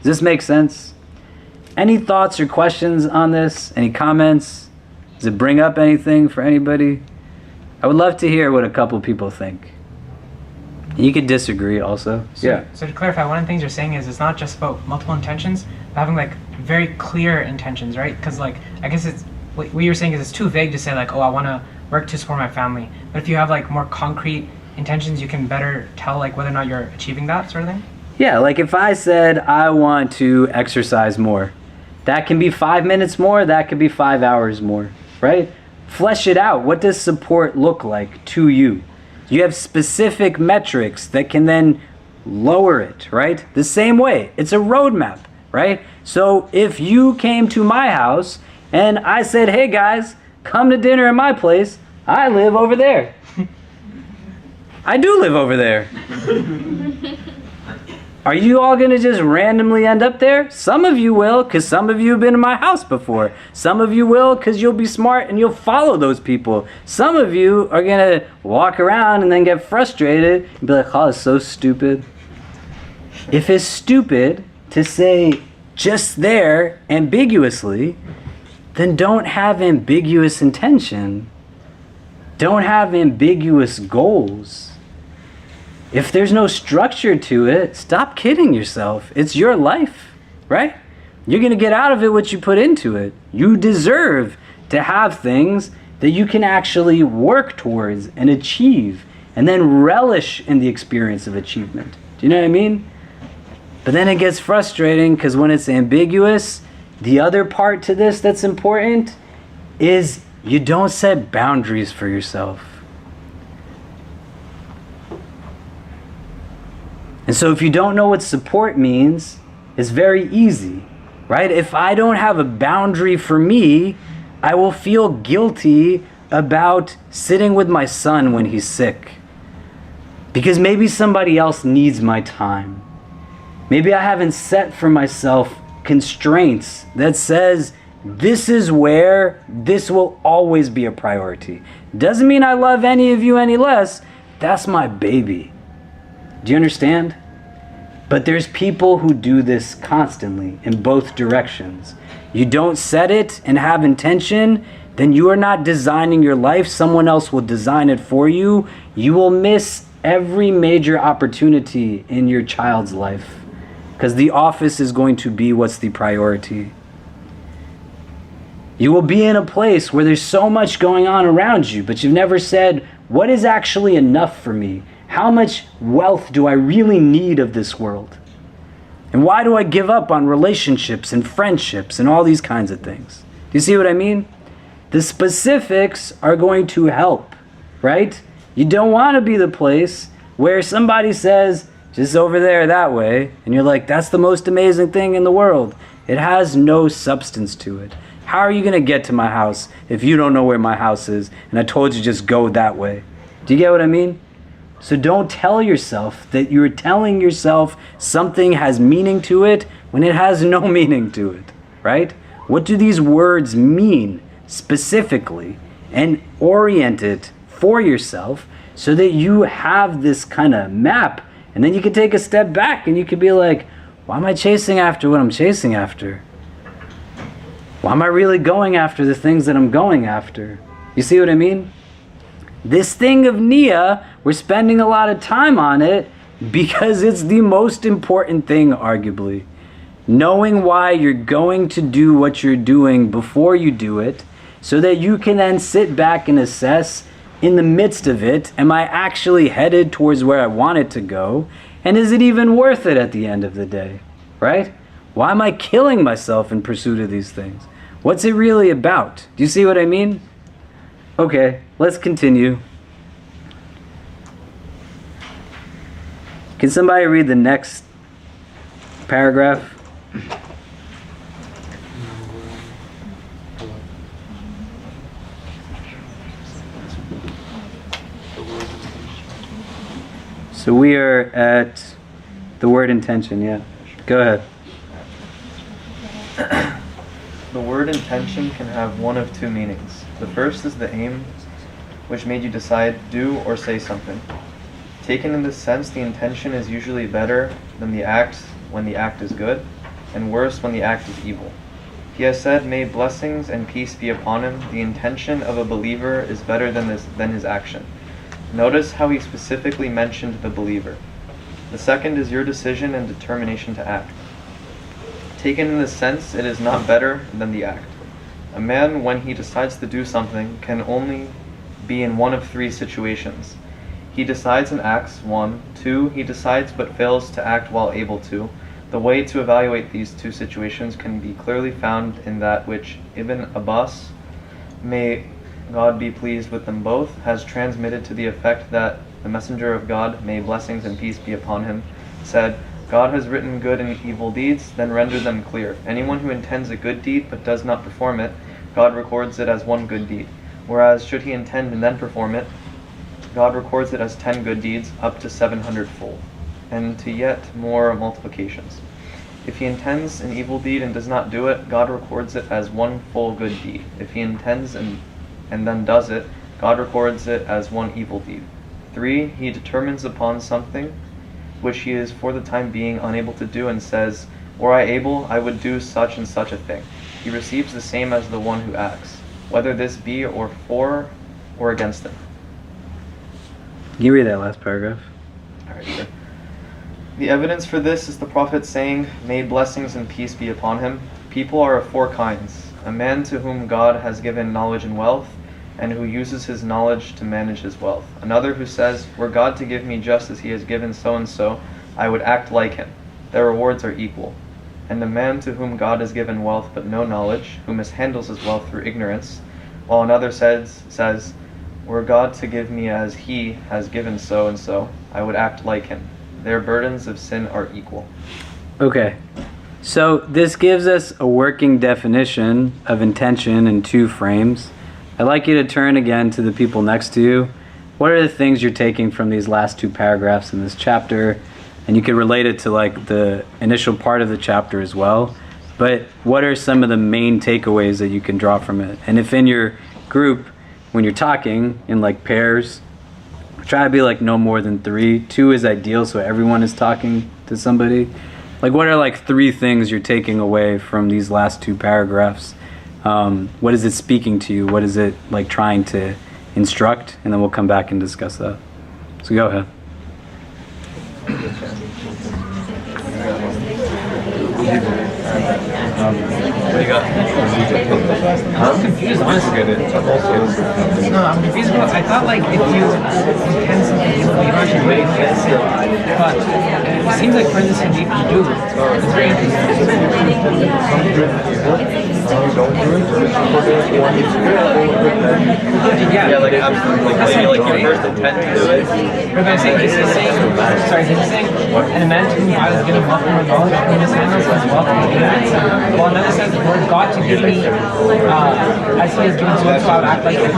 Does this make sense? Any thoughts or questions on this? Any comments? Does it bring up anything for anybody? I would love to hear what a couple people think. You could disagree also. So to clarify, one of the things you're saying is it's not just about multiple intentions, but having like very clear intentions, right? Because like, I guess it's, what you're saying is it's too vague to say like, oh, I want to work to support my family. But if you have like more concrete intentions, you can better tell like whether or not you're achieving that sort of thing? Yeah, like if I said I want to exercise more, that can be 5 minutes more, that could be 5 hours more, right? Flesh it out. What does support look like to you? You have specific metrics that can then lower it, right? The same way. It's a roadmap, right? So if you came to my house and I said, hey guys, come to dinner at my place, I live over there. I do live over there. Are you all going to just randomly end up there? Some of you will, because some of you have been in my house before. Some of you will, because you'll be smart and you'll follow those people. Some of you are going to walk around and then get frustrated and be like, oh, it's so stupid. If it's stupid to say just there ambiguously, then don't have ambiguous intention. Don't have ambiguous goals. If there's no structure to it, stop kidding yourself. It's your life, right? You're going to get out of it what you put into it. You deserve to have things that you can actually work towards and achieve, and then relish in the experience of achievement. Do you know what I mean? But then it gets frustrating because when it's ambiguous, the other part to this that's important is you don't set boundaries for yourself. And so if you don't know what support means, it's very easy, right? If I don't have a boundary for me, I will feel guilty about sitting with my son when he's sick. Because maybe somebody else needs my time. Maybe I haven't set for myself constraints that says this is where this will always be a priority. Doesn't mean I love any of you any less. That's my baby. Do you understand? But there's people who do this constantly in both directions. You don't set it and have intention, then you are not designing your life. Someone else will design it for you. You will miss every major opportunity in your child's life because the office is going to be what's the priority. You will be in a place where there's so much going on around you, but you've never said, what is actually enough for me? How much wealth do I really need of this world? And why do I give up on relationships and friendships and all these kinds of things? Do you see what I mean? The specifics are going to help, right? You don't want to be the place where somebody says, just over there that way, and you're like, that's the most amazing thing in the world. It has no substance to it. How are you going to get to my house if you don't know where my house is and I told you just go that way? Do you get what I mean? So don't tell yourself that you're telling yourself something has meaning to it when it has no meaning to it, right? What do these words mean specifically? And orient it for yourself so that you have this kind of map. And then you can take a step back and you could be like, why am I chasing after what I'm chasing after? Why am I really going after the things that I'm going after? You see what I mean? This thing of Nia, we're spending a lot of time on it because it's the most important thing, arguably. Knowing why you're going to do what you're doing before you do it, so that you can then sit back and assess in the midst of it, am I actually headed towards where I want it to go? And is it even worth it at the end of the day, right? Why am I killing myself in pursuit of these things? What's it really about? Do you see what I mean? Okay, let's continue. Can somebody read the next paragraph? So we are at the word intention, yeah. Go ahead. word intention can have one of two meanings. The first is the aim which made you decide, do, or say something. Taken in this sense, the intention is usually better than the act when the act is good, and worse when the act is evil. He has said, "May blessings and peace be upon him." The intention of a believer is better than his action. Notice how he specifically mentioned the believer. The second is your decision and determination to act. Taken in this sense, it is not better than the act. A man, when he decides to do something, can only be in one of three situations. He decides and acts, 1. 2. He decides but fails to act while able to. The way to evaluate these two situations can be clearly found in that which Ibn Abbas, may God be pleased with them both, has transmitted to the effect that the Messenger of God, may blessings and peace be upon him, said, "God has written good and evil deeds, then render them clear. Anyone who intends a good deed but does not perform it, God records it as one good deed. Whereas should he intend and then perform it, God records it as 10 good deeds, up to 700-fold, and to yet more multiplications. If he intends an evil deed and does not do it, God records it as one full good deed. If he intends and then does it, God records it as one evil deed. 3. He determines upon something which he is for the time being unable to do and says, "Were I able, I would do such and such a thing." He receives the same as the one who acts, whether this be or for or against him. Can you read that last paragraph? Alright, sure. The evidence for this is the Prophet saying, "May blessings and peace be upon him." People are of 4 kinds. A man to whom God has given knowledge and wealth, and who uses his knowledge to manage his wealth. Another who says, "Were God to give me just as he has given so-and-so, I would act like him." Their rewards are equal. And the man to whom God has given wealth but no knowledge, who mishandles his wealth through ignorance, while another says, "Were God to give me as he has given so-and-so, I would act like him." Their burdens of sin are equal. Okay. So this gives us a working definition of intention in 2 frames. I'd like you to turn again to the people next to you. What are the things you're taking from these last 2 paragraphs in this chapter? And you can relate it to like the initial part of the chapter as well. But what are some of the main takeaways that you can draw from it? And if in your group, when you're talking in like pairs, try to be like no more than 3. 2 is ideal, so everyone is talking to somebody. Like, what are like 3 things you're taking away from these last 2 paragraphs? What is it speaking to you? What is it like trying to instruct? And then we'll come back and discuss that. So go ahead. What do you got? I'm confused, honestly. No, I'm confused because I thought like if you intend something evil, you actually really get it. But it seems like for this thing you do. It's very interesting. Yeah, like absolutely. Like your first intent to do it. But I'm saying, this is saying, and a man to whom I was given wealth and knowledge, who mishandles his wealth and ignorance. While another says, "Were God to give me, as he has given so and so, I would act like it."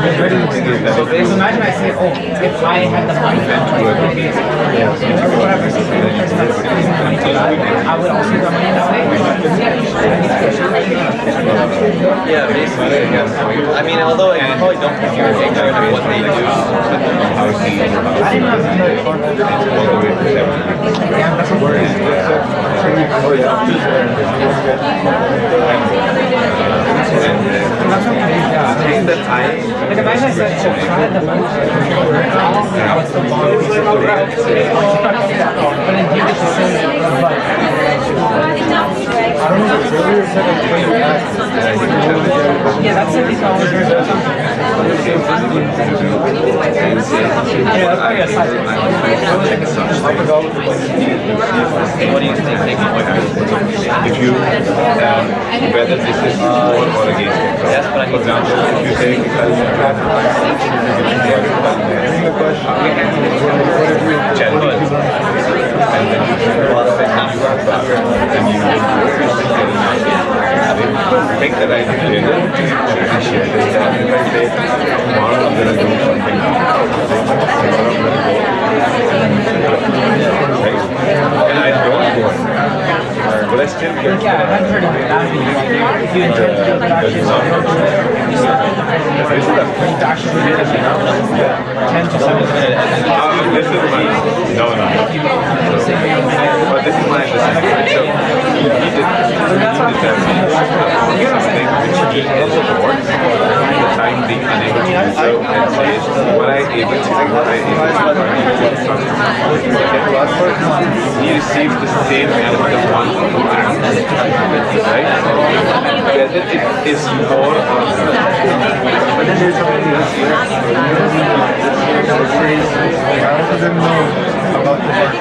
So imagine I say, "Oh, if I had the money, or whatever, so the person that's giving the money to God, I would also give the money that way." Yeah, basically, I guess. I mean, although I probably don't think you're ignorant of what they do. Like imagine I said, "Oh, if I had the money, I would still bond." But then you just say, "But." Yeah, that's it. What do you think? If you whether this is for or against it. Yes, but I For example, if you say and then you think that I did it, appreciate it. If I say tomorrow I'm gonna do something, and I don't want, but I still yeah, I hadn't heard of it. That would be like, if you intend to build it actually, you actually do it, 10 to 7 minutes. This is my, no. But this is my understanding. So, he did something which he is short, the time being unable to do so, and say, what I able to he received the same as the one who acts, right? Whether it is more or but then there's something else here. It says, how does them know about the work?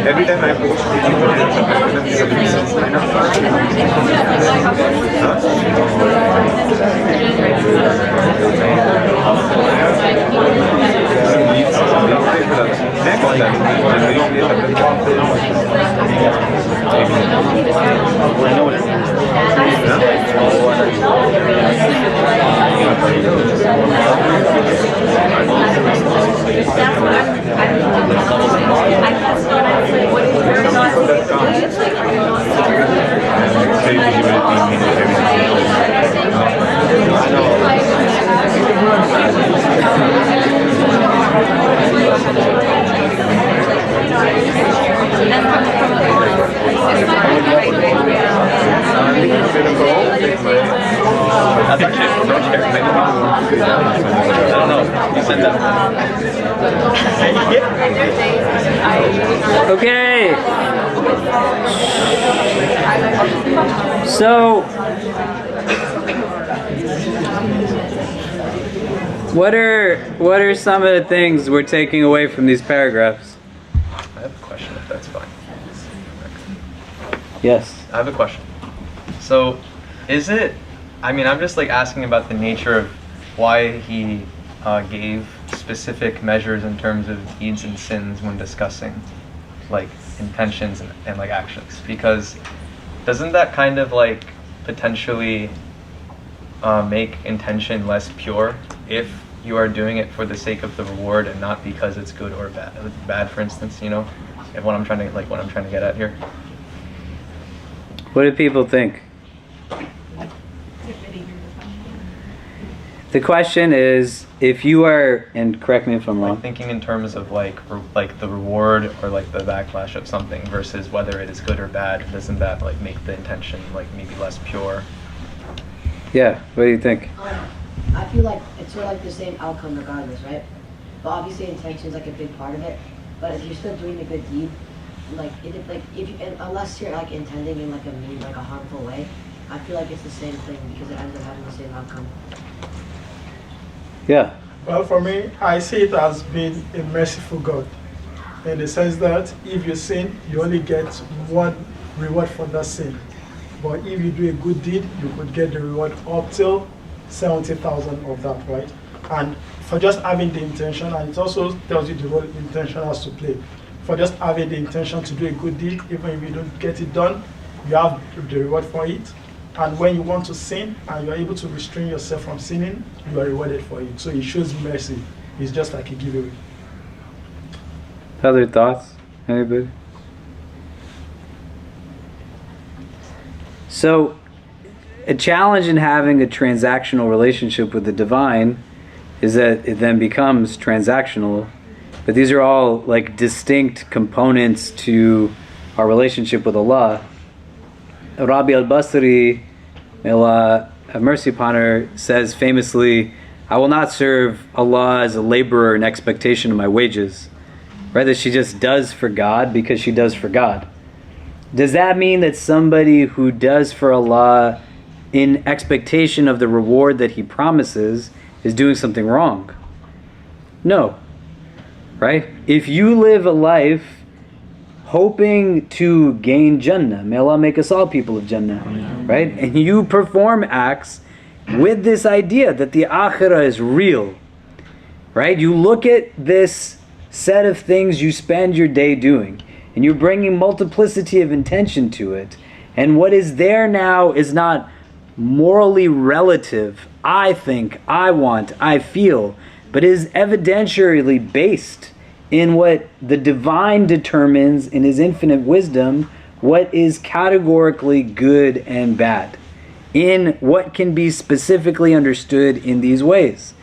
Every time I post Okay. So, what are some of the things we're taking away from these paragraphs? I have a question, if that's fine. Yes. I have a question. So, is it, I mean, I'm just like asking about the nature of why he gave specific measures in terms of deeds and sins when discussing like intentions and like actions, because doesn't that kind of like potentially make intention less pure if you are doing it for the sake of the reward and not because it's good or bad, for instance, you know? If what I'm trying to get at here. What do people think? The question is, if you are, and correct me if I'm wrong, Thinking in terms of like the reward or like the backlash of something versus whether it is good or bad, doesn't that like make the intention like maybe less pure? Yeah, what do you think? I feel like it's sort of like the same outcome regardless, right? But obviously intention is like a big part of it. But if you're still doing a good deed, unless you're like intending in like a mean, like a harmful way, I feel like it's the same thing because it ends up having the same outcome. Yeah. Well, for me, I see it as being a merciful God, in the sense that if you sin, you only get one reward for that sin. But if you do a good deed, you could get the reward up till 70,000 of that, right? And for just having the intention, and it also tells you the role intention has to play. For just having the intention to do a good deed, even if you don't get it done, you have the reward for it. And when you want to sin and you are able to restrain yourself from sinning, you are rewarded for it. So it shows mercy. It's just like a giveaway. Other thoughts? Anybody? So, a challenge in having a transactional relationship with the divine is that it then becomes transactional. But these are all like distinct components to our relationship with Allah. Rabi al-Basri, may Allah have mercy upon her, says famously, I will not serve Allah as a laborer in expectation of my wages. Rather, she just does for God because she does for God. Does that mean that somebody who does for Allah in expectation of the reward that He promises is doing something wrong? No. Right? If you live a life hoping to gain Jannah, may Allah make us all people of Jannah, right? And you perform acts with this idea that the akhirah is real, right? You look at this set of things you spend your day doing, and you're bringing multiplicity of intention to it. And what is there now is not morally relative, I think, I want, I feel, but is evidentially based in what the divine determines in His infinite wisdom, what is categorically good and bad, in what can be specifically understood in these ways.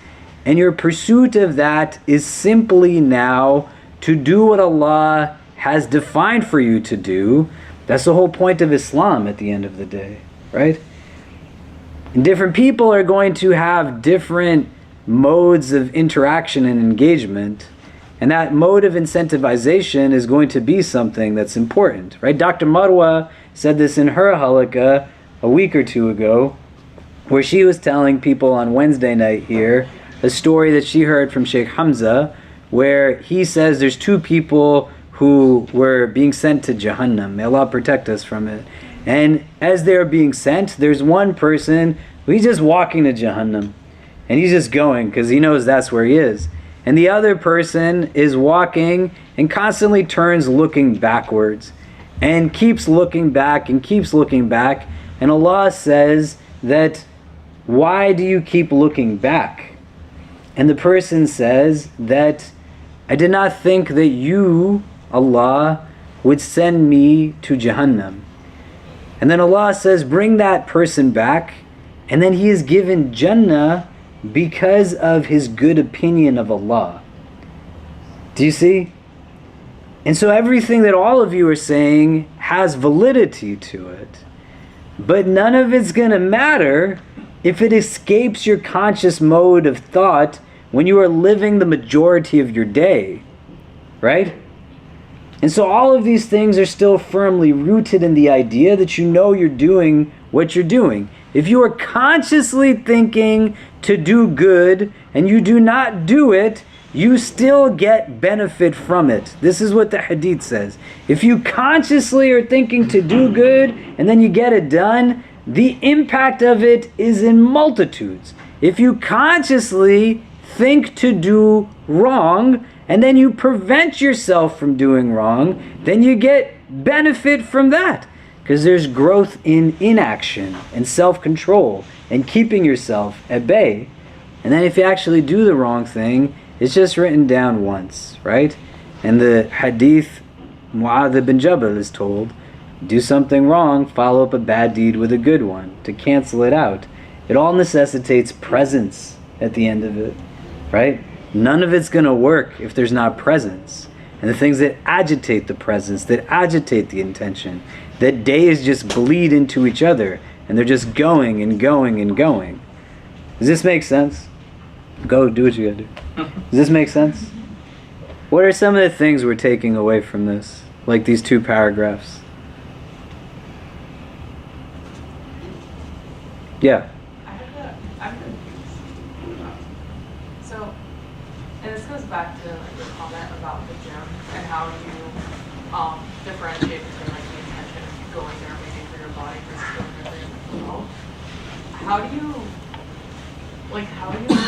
And your pursuit of that is simply now to do what Allah has defined for you to do. That's the whole point of Islam at the end of the day, right? And different people are going to have different modes of interaction and engagement, and that mode of incentivization is going to be something that's important, right? Dr. Marwa said this in her halaqah a week or two ago, where she was telling people on Wednesday night here a story that she heard from Sheikh Hamza, where he says there's two people who were being sent to Jahannam. May Allah protect us from it. And as they're being sent, there's one person who he's just walking to Jahannam. And he's just going because he knows that's where he is. And the other person is walking and constantly turns looking backwards and keeps looking back and keeps looking back. And Allah says that, why do you keep looking back? And the person says that, I did not think that you, Allah, would send me to Jahannam. And then Allah says, bring that person back. And then he is given Jannah because of his good opinion of Allah. Do you see? And so everything that all of you are saying has validity to it. But none of it's going to matter if it escapes your conscious mode of thought when you are living the majority of your day. Right? And so all of these things are still firmly rooted in the idea that you know you're doing what you're doing. If you are consciously thinking to do good and you do not do it, you still get benefit from it. This is what the hadith says. If you consciously are thinking to do good and then you get it done, the impact of it is in multitudes. If you consciously think to do wrong and then you prevent yourself from doing wrong, then you get benefit from that. Because there's growth in inaction and self-control and keeping yourself at bay. And then if you actually do the wrong thing, it's just written down once, right? And the hadith Mu'adh ibn Jabal is told, do something wrong, follow up a bad deed with a good one, to cancel it out. It all necessitates presence at the end of it, right? None of it's going to work if there's not presence. And the things that agitate the presence, that agitate the intention, that days just bleed into each other, and they're just going and going and going. Does this make sense? Go do what you gotta do. Does this make sense? What are some of the things we're taking away from this? Like these 2 paragraphs. Yeah. So, and this goes back to like your comment about the gym and how you differentiate between like the intention of going there maybe for your body versus going there for your mental health. How do you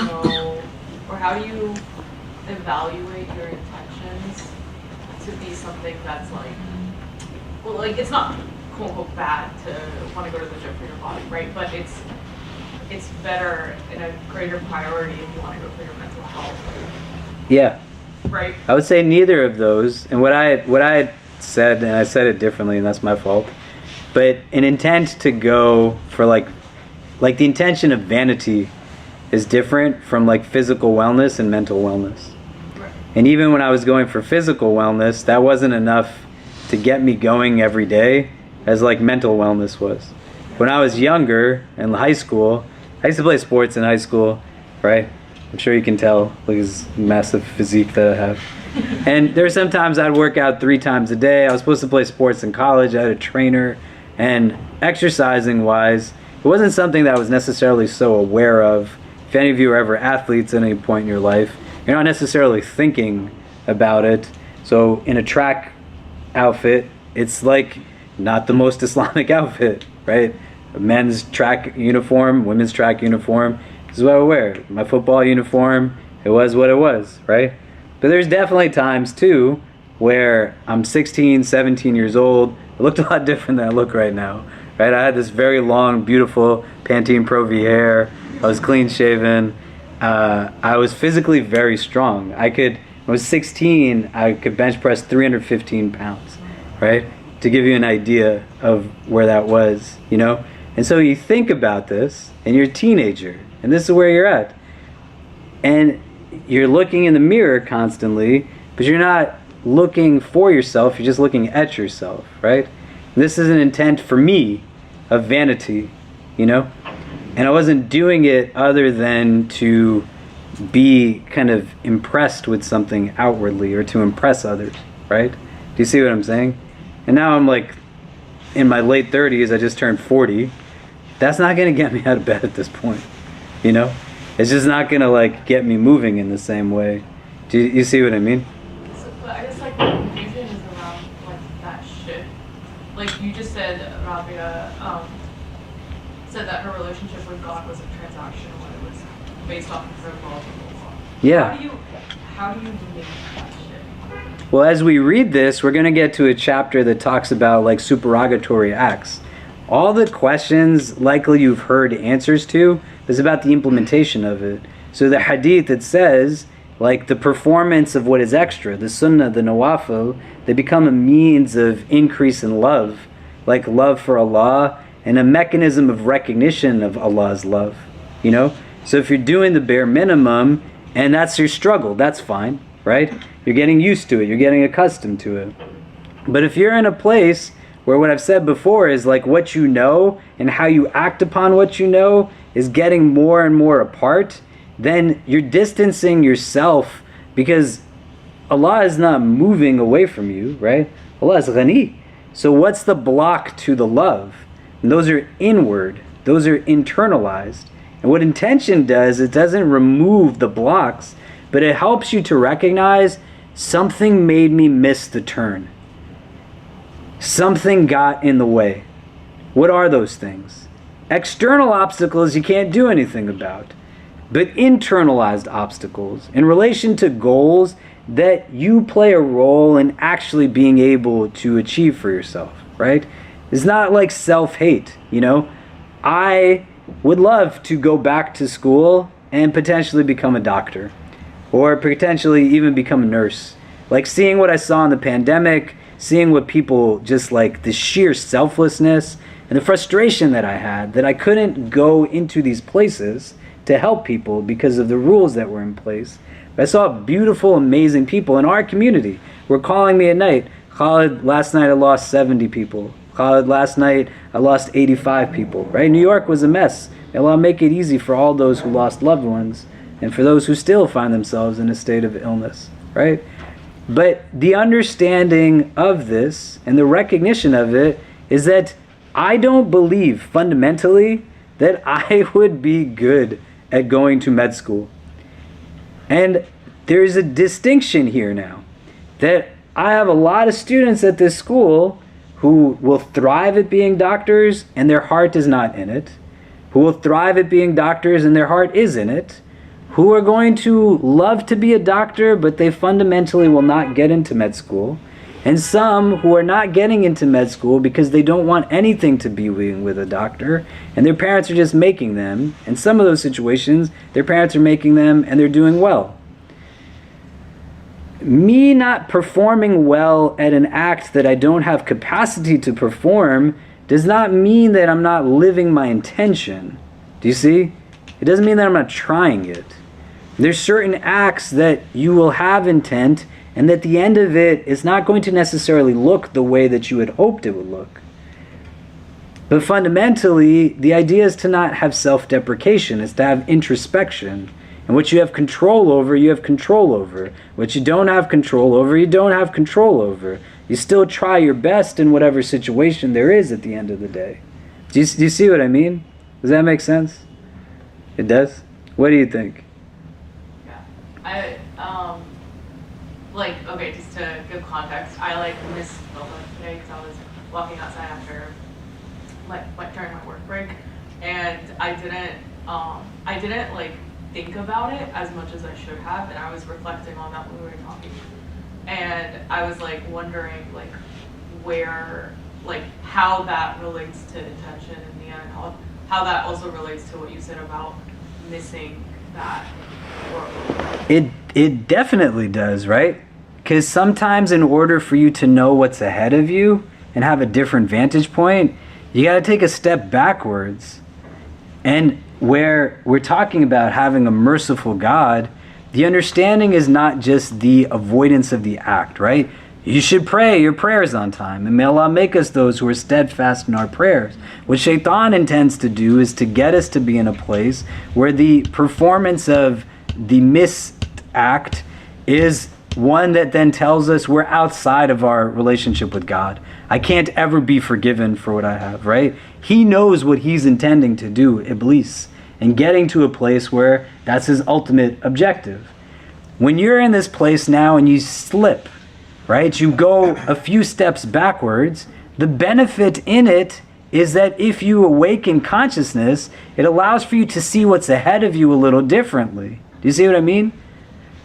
know, or how do you evaluate your intentions to be something that's like, well, like it's not quote unquote bad to want to go to the gym for your body, right? But it's better and a greater priority if you want to go for your mental health. Yeah. Right. I would say neither of those. And what I said, and I said it differently, and that's my fault. But an intent to go for like the intention of vanity is different from like physical wellness and mental wellness. Right. And even when I was going for physical wellness, that wasn't enough to get me going every day as like mental wellness was. When I was younger in high school, I used to play sports in high school, right? I'm sure you can tell, look at this massive physique that I have. And there were some times I'd work out 3 times a day. I was supposed to play sports in college. I had a trainer. And exercising wise, it wasn't something that I was necessarily so aware of. If any of you are ever athletes at any point in your life, you're not necessarily thinking about it. So in a track outfit, it's like not the most Islamic outfit, right? A men's track uniform, women's track uniform. This is what I wear. My football uniform, it was what it was, right? But there's definitely times too where I'm 16, 17 years old. I looked a lot different than I look right now, right? I had this very long, beautiful Pantene Pro V hair. I was clean shaven. I was physically very strong. When I was 16, I could bench press 315 pounds, right? To give you an idea of where that was, you know? And so you think about this, and you're a teenager, and this is where you're at. And you're looking in the mirror constantly, but you're not looking for yourself, you're just looking at yourself, right? And this is an intent for me of vanity, you know? And I wasn't doing it other than to be kind of impressed with something outwardly or to impress others, right? Do you see what I'm saying? And now I'm like in my late 30s, I just turned 40. That's not going to get me out of bed at this point, you know? It's just not going to like get me moving in the same way. Do you see what I mean? So, but I guess like the confusion is around like that shift. Like you just said, Rabia said that her relationship with God was a transaction when it was based off of her love of Allah. Yeah. How do you make that shift? Well, as we read this, we're going to get to a chapter that talks about like supererogatory acts. All the questions likely you've heard answers to is about the implementation of it. So the hadith that says, like the performance of what is extra, the sunnah, the nawafil, they become a means of increase in love, like love for Allah, and a mechanism of recognition of Allah's love, you know? So if you're doing the bare minimum, and that's your struggle, that's fine, right? You're getting used to it, you're getting accustomed to it. But if you're in a place where what I've said before is like what you know and how you act upon what you know is getting more and more apart, then you're distancing yourself because Allah is not moving away from you, right? Allah is ghani. So what's the block to the love? And those are inward, those are internalized. And what intention does, it doesn't remove the blocks, but it helps you to recognize something made me miss the turn. Something got in the way. What are those things? External obstacles you can't do anything about, but internalized obstacles in relation to goals that you play a role in actually being able to achieve for yourself, right? It's not like self-hate, you know? I would love to go back to school and potentially become a doctor, or potentially even become a nurse. Like seeing what I saw in the pandemic, seeing what people just like the sheer selflessness and the frustration that I had that I couldn't go into these places to help people because of the rules that were in place. But I saw beautiful, amazing people in our community were calling me at night. Khalid, last night I lost 70 people. Khalid, last night I lost 85 people, right? New York was a mess. May Allah make it easy for all those who lost loved ones and for those who still find themselves in a state of illness, right? But the understanding of this and the recognition of it is that I don't believe fundamentally that I would be good at going to med school. And there's a distinction here now that I have a lot of students at this school who will thrive at being doctors and their heart is not in it, who will thrive at being doctors and their heart is in it, who are going to love to be a doctor but they fundamentally will not get into med school, and some who are not getting into med school because they don't want anything to be with a doctor and their parents are just making them. In some of those situations, their parents are making them and they're doing well. Me not performing well at an act that I don't have capacity to perform does not mean that I'm not living my intention. Do you see? It doesn't mean that I'm not trying it. There's certain acts that you will have intent and at the end of it, it's not going to necessarily look the way that you had hoped it would look. But fundamentally, the idea is to not have self-deprecation. It's to have introspection. And what you have control over, you have control over. What you don't have control over, you don't have control over. You still try your best in whatever situation there is at the end of the day. Do you see what I mean? Does that make sense? It does? What do you think? Yeah. Okay, just to give context, I missed the lunch today because I was walking outside after, during my work break, and I didn't think about it as much as I should have, and I was reflecting on that when we were talking, and I was wondering where, how that relates to intention in the end, how that also relates to what you said about missing that. It definitely does, right? Because sometimes in order for you to know what's ahead of you and have a different vantage point, you got to take a step backwards. And where we're talking about having a merciful God, the understanding is not just the avoidance of the act, right? You should pray your prayers on time, and may Allah make us those who are steadfast in our prayers. What Shaitan intends to do is to get us to be in a place where the performance of the missed act is one that then tells us we're outside of our relationship with God. I can't ever be forgiven for what I have, right? He knows what he's intending to do, Iblis, and getting to a place where that's his ultimate objective. When you're in this place now and you slip, right, you go a few steps backwards, the benefit in it is that if you awaken consciousness, it allows for you to see what's ahead of you a little differently. Do you see what I mean?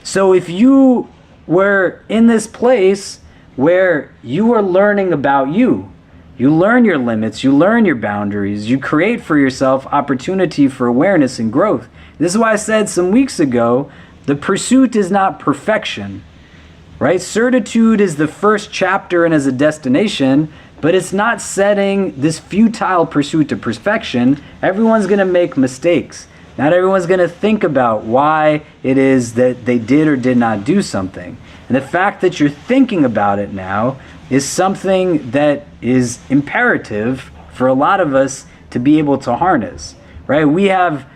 So if you were in this place where you are learning about you learn your limits, you learn your boundaries, you create for yourself opportunity for awareness and growth. This is why I said some weeks ago, the pursuit is not perfection, right? Certitude is the first chapter and as a destination, but it's not setting this futile pursuit to perfection. Everyone's going to make mistakes. Not everyone's going to think about why it is that they did or did not do something. And the fact that you're thinking about it now is something that is imperative for a lot of us to be able to harness, right? We have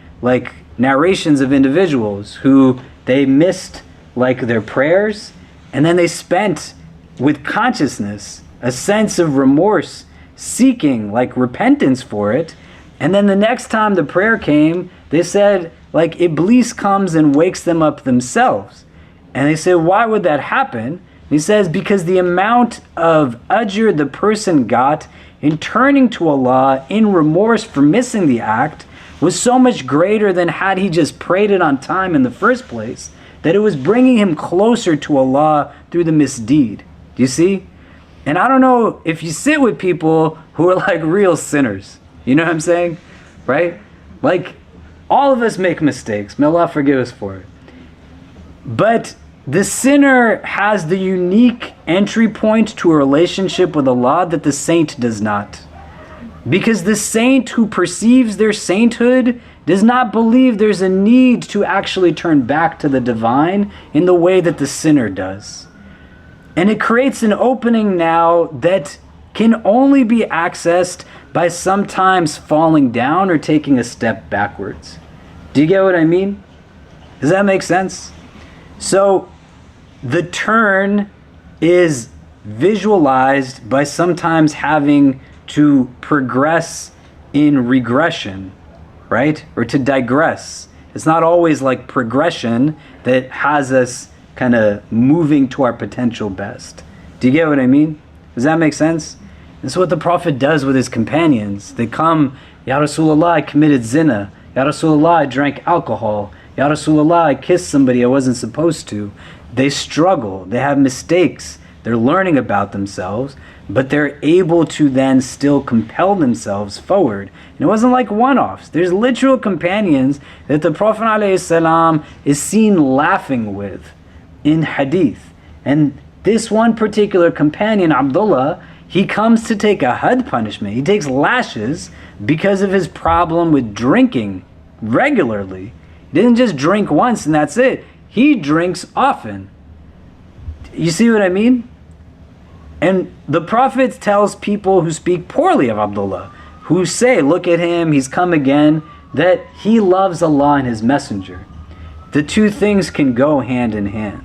narrations of individuals who they missed their prayers, and then they spent with consciousness a sense of remorse, seeking repentance for it, and then the next time the prayer came, they said Iblis comes and wakes them up themselves. And they said, why would that happen? And he says, because the amount of ajr the person got in turning to Allah in remorse for missing the act was so much greater than had he just prayed it on time in the first place, that it was bringing him closer to Allah through the misdeed. Do you see? And I don't know if you sit with people who are real sinners. You know what I'm saying? Right? All of us make mistakes. May Allah forgive us for it. But the sinner has the unique entry point to a relationship with Allah that the saint does not. Because the saint who perceives their sainthood does not believe there's a need to actually turn back to the divine in the way that the sinner does. And it creates an opening now that can only be accessed by sometimes falling down or taking a step backwards. Do you get what I mean? Does that make sense? So the turn is visualized by sometimes having to progress in regression, right? Or to digress. It's not always like progression that has us kind of moving to our potential best. Do you get what I mean? Does that make sense? This is what the Prophet does with his companions. They come, Ya Rasulullah, I committed zina. Ya Rasulullah, I drank alcohol. Ya Rasulullah, I kissed somebody I wasn't supposed to. They struggle. They have mistakes. They're learning about themselves, but they're able to then still compel themselves forward. And it wasn't like one-offs. There's literal companions that the Prophet ﷺ is seen laughing with in hadith. And this one particular companion, Abdullah, he comes to take a had punishment. He takes lashes because of his problem with drinking regularly. He didn't just drink once and that's it. He drinks often. You see what I mean? And the Prophet tells people who speak poorly of Abdullah, who say, look at him, he's come again, that he loves Allah and his messenger. The two things can go hand in hand.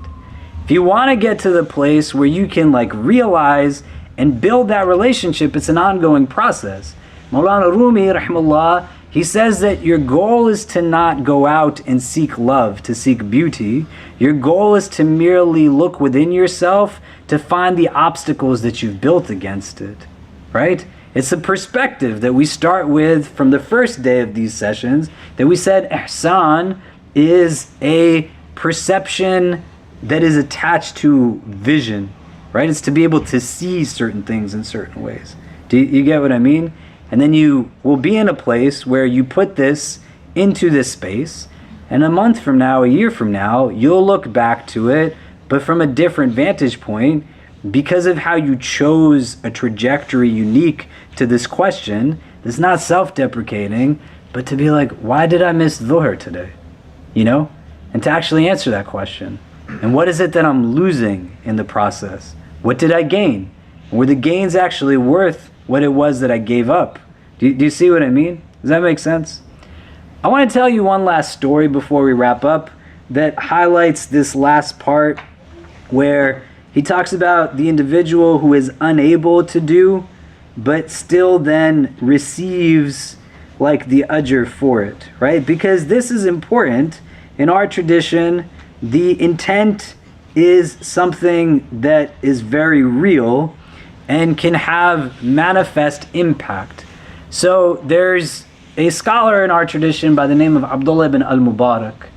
If you want to get to the place where you can realize and build that relationship, it's an ongoing process. Maulana Rumi, rahimahullah, he says that your goal is to not go out and seek love, to seek beauty. Your goal is to merely look within yourself to find the obstacles that you've built against it, right? It's a perspective that we start with from the first day of these sessions, that we said ihsan is a perception that is attached to vision, right? It's to be able to see certain things in certain ways. Do you get what I mean? And then you will be in a place where you put this into this space, and a month from now, a year from now, you'll look back to it, but from a different vantage point, because of how you chose a trajectory unique to this question. It's not self-deprecating, but to be like, why did I miss Dhuhr today? You know? And to actually answer that question. And what is it that I'm losing in the process? What did I gain? Were the gains actually worth what it was that I gave up? Do you see what I mean? Does that make sense? I want to tell you one last story before we wrap up that highlights this last part where he talks about the individual who is unable to do but still then receives the ajr for it, right? Because this is important. In our tradition, the intent is something that is very real and can have manifest impact. So there's a scholar in our tradition by the name of Abdullah ibn al-Mubarak,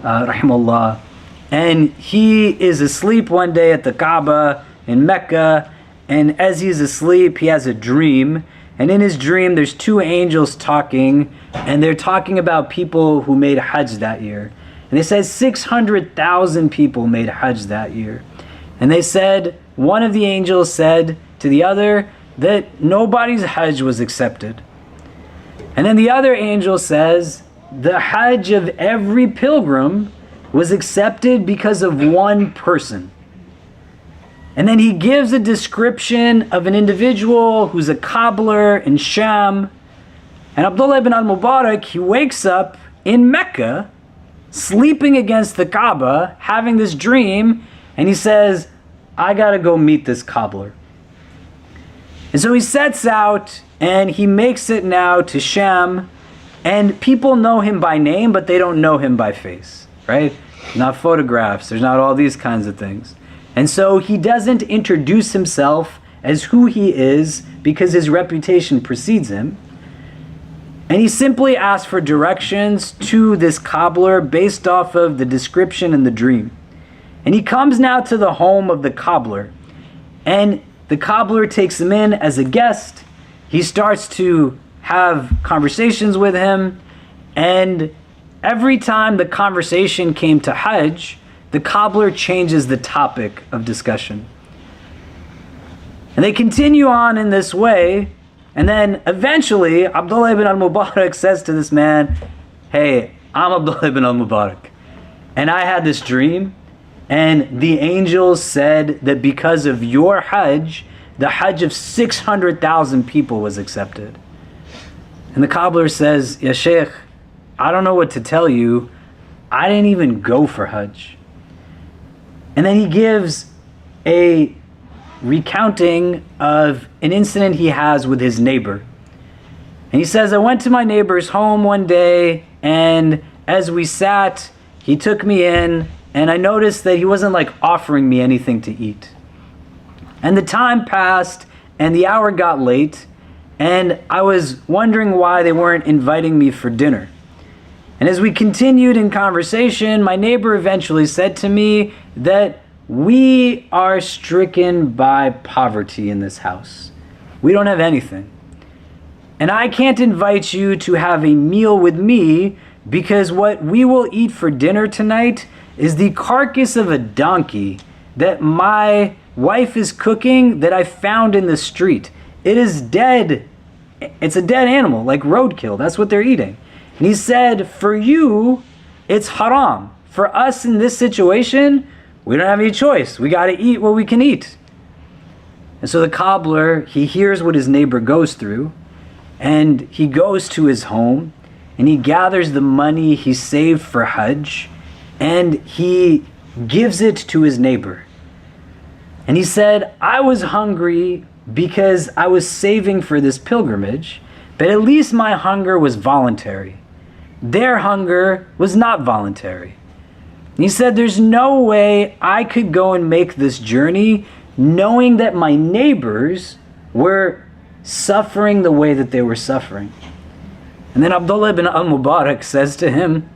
rahimahullah, and he is asleep one day at the Kaaba in Mecca, and as he's asleep, he has a dream, and in his dream, there's two angels talking, and they're talking about people who made Hajj that year. And they said 600,000 people made Hajj that year. And they said, one of the angels said to the other that nobody's Hajj was accepted. And then the other angel says, the Hajj of every pilgrim was accepted because of one person. And then he gives a description of an individual who's a cobbler in Sham. And Abdullah ibn al-Mubarak, he wakes up in Mecca, sleeping against the Kaaba, having this dream, and he says, I gotta go meet this cobbler. And so he sets out and he makes it now to Sham, and people know him by name, but they don't know him by face, right? Not photographs, there's not all these kinds of things. And so he doesn't introduce himself as who he is because his reputation precedes him. And he simply asks for directions to this cobbler based off of the description in the dream. And he comes now to the home of the cobbler. And the cobbler takes him in as a guest. He starts to have conversations with him. And every time the conversation came to Hajj, the cobbler changes the topic of discussion. And they continue on in this way, and then eventually Abdullah ibn al-Mubarak says to this man, hey, I'm Abdullah ibn al-Mubarak, and I had this dream, and the angels said that because of your Hajj, the Hajj of 600,000 people was accepted. And the cobbler says, Ya Sheikh, I don't know what to tell you. I didn't even go for Hajj. And then he gives a recounting of an incident he has with his neighbor. And he says, I went to my neighbor's home one day, and as we sat, he took me in, and I noticed that he wasn't like offering me anything to eat. And the time passed, and the hour got late, and I was wondering why they weren't inviting me for dinner. And as we continued in conversation, my neighbor eventually said to me that we are stricken by poverty in this house. We don't have anything. And I can't invite you to have a meal with me because what we will eat for dinner tonight is the carcass of a donkey that my wife is cooking that I found in the street. It is dead. It's a dead animal, like roadkill. That's what they're eating. And he said, for you, it's haram. For us in this situation, we don't have any choice. We got to eat what we can eat. And so the cobbler, he hears what his neighbor goes through, and he goes to his home, and he gathers the money he saved for Hajj, and he gives it to his neighbor. And he said, I was hungry because I was saving for this pilgrimage, but at least my hunger was voluntary. Their hunger was not voluntary. And he said, there's no way I could go and make this journey knowing that my neighbors were suffering the way that they were suffering. And then Abdullah ibn al-Mubarak says to him,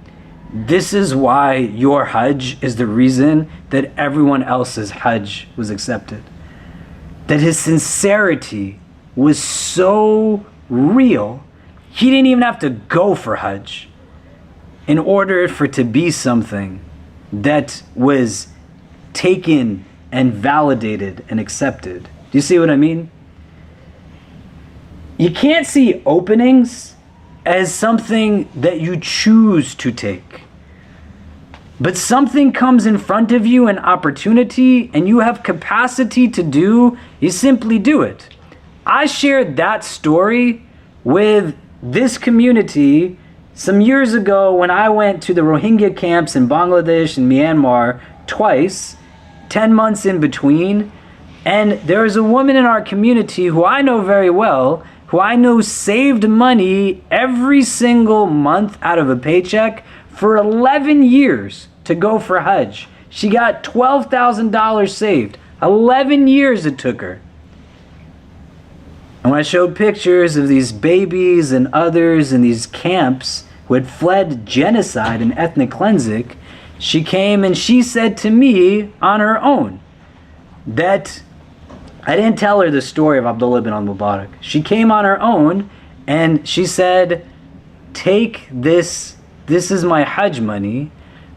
this is why your Hajj is the reason that everyone else's Hajj was accepted. That his sincerity was so real, he didn't even have to go for Hajj in order for it to be something that was taken and validated and accepted. Do you see what I mean? You can't see openings as something that you choose to take. But something comes in front of you, an opportunity, and you have capacity to do, you simply do it. I shared that story with this community some years ago when I went to the Rohingya camps in Bangladesh and Myanmar twice, 10 months in between. And there is a woman in our community who I know very well, who I know saved money every single month out of a paycheck for 11 years to go for Hajj. She got $12,000 saved. 11 years it took her. And when I showed pictures of these babies and others in these camps who had fled genocide and ethnic cleansing, she came and she said to me on her own that I didn't tell her the story of Abdullah ibn al-Mubarak. She came on her own and she said, take this is my Hajj money,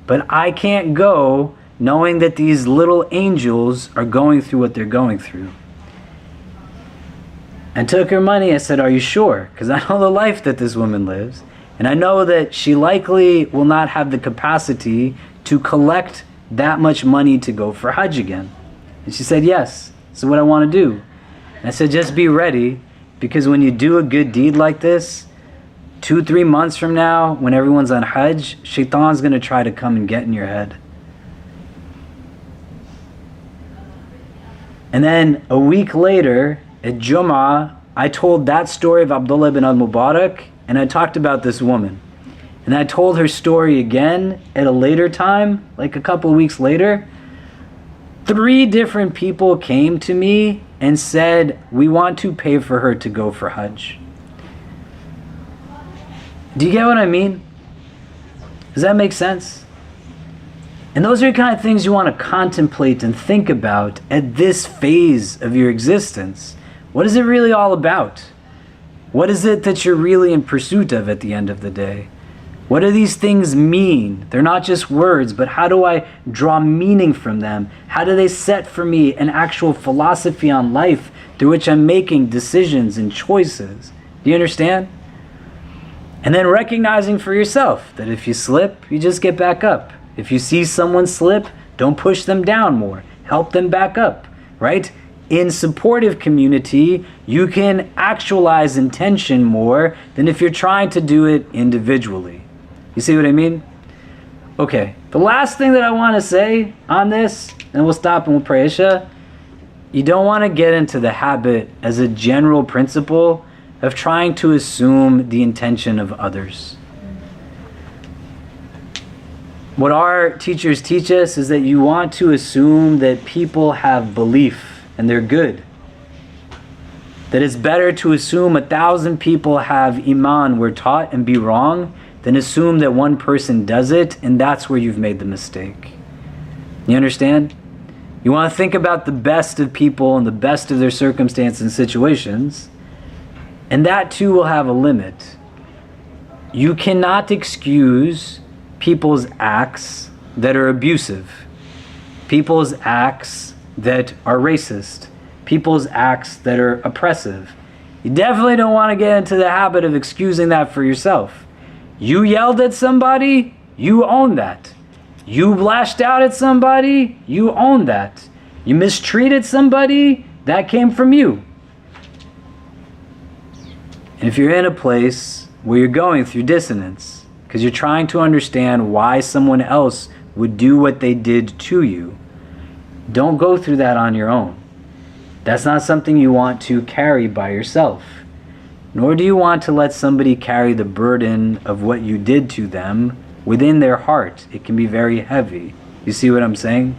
but I can't go knowing that these little angels are going through what they're going through. And took her money. I said, are you sure? Because I know the life that this woman lives. And I know that she likely will not have the capacity to collect that much money to go for Hajj again. And she said, yes, this is what I want to do. And I said, just be ready, because when you do a good deed like this, 2-3 months from now, when everyone's on Hajj, Shaitan's going to try to come and get in your head. And then a week later, at Jummah, I told that story of Abdullah ibn al-Mubarak, and I talked about this woman. And I told her story again at a later time, like a couple of weeks later. 3 different people came to me and said, we want to pay for her to go for Hajj. Do you get what I mean? Does that make sense? And those are the kind of things you want to contemplate and think about at this phase of your existence. What is it really all about? What is it that you're really in pursuit of at the end of the day? What do these things mean? They're not just words, but how do I draw meaning from them? How do they set for me an actual philosophy on life through which I'm making decisions and choices? Do you understand? And then recognizing for yourself that if you slip, you just get back up. If you see someone slip, don't push them down more. Help them back up, right? In supportive community, you can actualize intention more than if you're trying to do it individually. You see what I mean? Okay, the last thing that I want to say on this, and we'll stop and we'll pray Isha. You don't want to get into the habit as a general principle of trying to assume the intention of others. What our teachers teach us is that you want to assume that people have belief and they're good. That it's better to assume 1,000 people have iman, we're taught, and be wrong, than assume that one person does it and that's where you've made the mistake. You understand? You want to think about the best of people and the best of their circumstances and situations, and that too will have a limit. You cannot excuse people's acts that are abusive, people's acts that are racist, people's acts that are oppressive. You definitely don't want to get into the habit of excusing that for yourself. You yelled at somebody, you own that. You lashed out at somebody, you own that. You mistreated somebody, that came from you. And if you're in a place where you're going through dissonance, because you're trying to understand why someone else would do what they did to you, don't go through that on your own. That's not something you want to carry by yourself. Nor do you want to let somebody carry the burden of what you did to them within their heart. It can be very heavy. You see what I'm saying?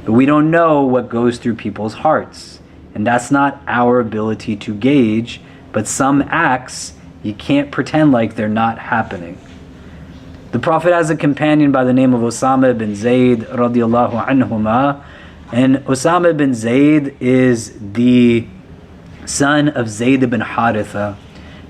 But we don't know what goes through people's hearts. And that's not our ability to gauge. But some acts, you can't pretend like they're not happening. The Prophet has a companion by the name of Osama ibn Zayd radiallahu anhuma. And Osama ibn Zayd is the son of Zayd ibn Haritha.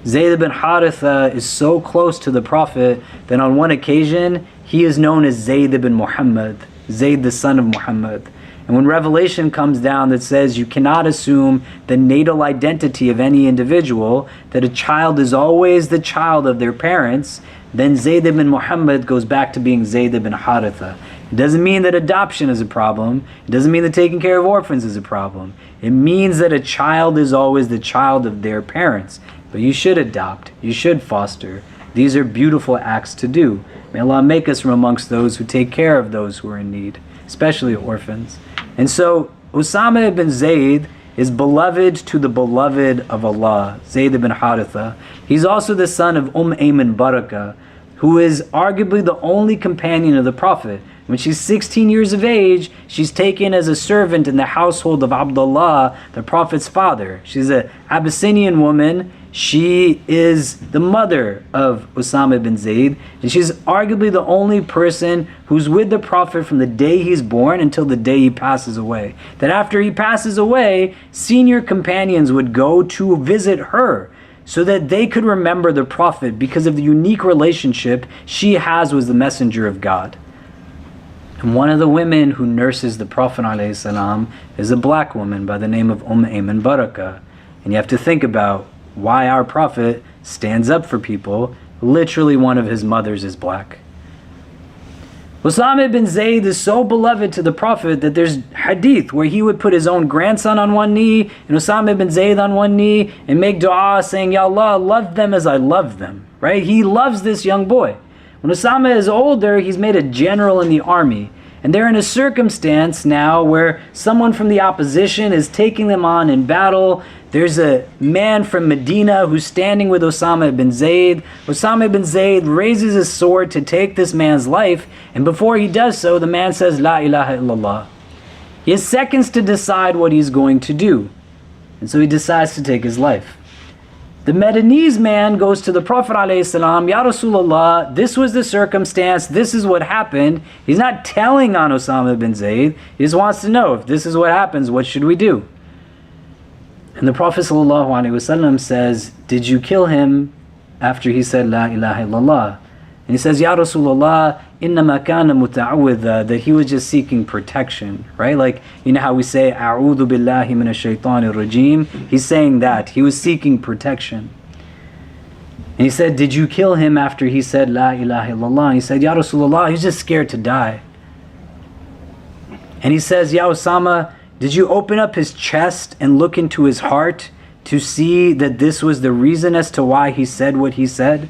Zayd ibn Haritha is so close to the Prophet that on one occasion he is known as Zayd ibn Muhammad, Zayd the son of Muhammad. And when revelation comes down that says you cannot assume the natal identity of any individual, that a child is always the child of their parents, then Zayd ibn Muhammad goes back to being Zayd ibn Haritha. It doesn't mean that adoption is a problem. It doesn't mean that taking care of orphans is a problem. It means that a child is always the child of their parents. But you should adopt. You should foster. These are beautiful acts to do. May Allah make us from amongst those who take care of those who are in need, especially orphans. And so Osama ibn Zayd is beloved to the beloved of Allah, Zayd ibn Haritha. He's also the son of Ayman Barakah, who is arguably the only companion of the Prophet. When she's 16 years of age, she's taken as a servant in the household of Abdullah, the Prophet's father. She's an Abyssinian woman. She is the mother of Osama ibn Zayd, and she's arguably the only person who's with the Prophet from the day he's born until the day he passes away. That after he passes away, senior companions would go to visit her so that they could remember the Prophet because of the unique relationship she has with the Messenger of God. And one of the women who nurses the Prophet ﷺ is a black woman by the name of Ayman Barakah. And you have to think about why our Prophet stands up for people. Literally one of his mothers is black. Osama ibn Zayd is so beloved to the Prophet that there's hadith where he would put his own grandson on one knee and Osama ibn Zayd on one knee and make dua saying, Ya Allah, love them as I love them. Right? He loves this young boy. When Osama is older, he's made a general in the army. And they're in a circumstance now where someone from the opposition is taking them on in battle. There's a man from Medina who's standing with Osama ibn Zayd. Osama ibn Zayd raises his sword to take this man's life. And before he does so, the man says, La ilaha illallah. He has seconds to decide what he's going to do. And so he decides to take his life. The Medinese man goes to the Prophet ﷺ, Ya Rasulullah, this was the circumstance, this is what happened. He's not telling on Osama ibn Zayd. He just wants to know, if this is what happens, what should we do? And the Prophet ﷺ says, did you kill him after he said La ilaha illallah? And he says, Ya Rasulullah, innama kana muta'awwidha, that he was just seeking protection, right? Like, you know how we say, A'udhu billahi minash shaitanir rajim? He's saying that. He was seeking protection. And he said, did you kill him after he said, La ilaha illallah? And he said, Ya Rasulullah, he's just scared to die. And he says, Ya Osama, did you open up his chest and look into his heart to see that this was the reason as to why he said what he said?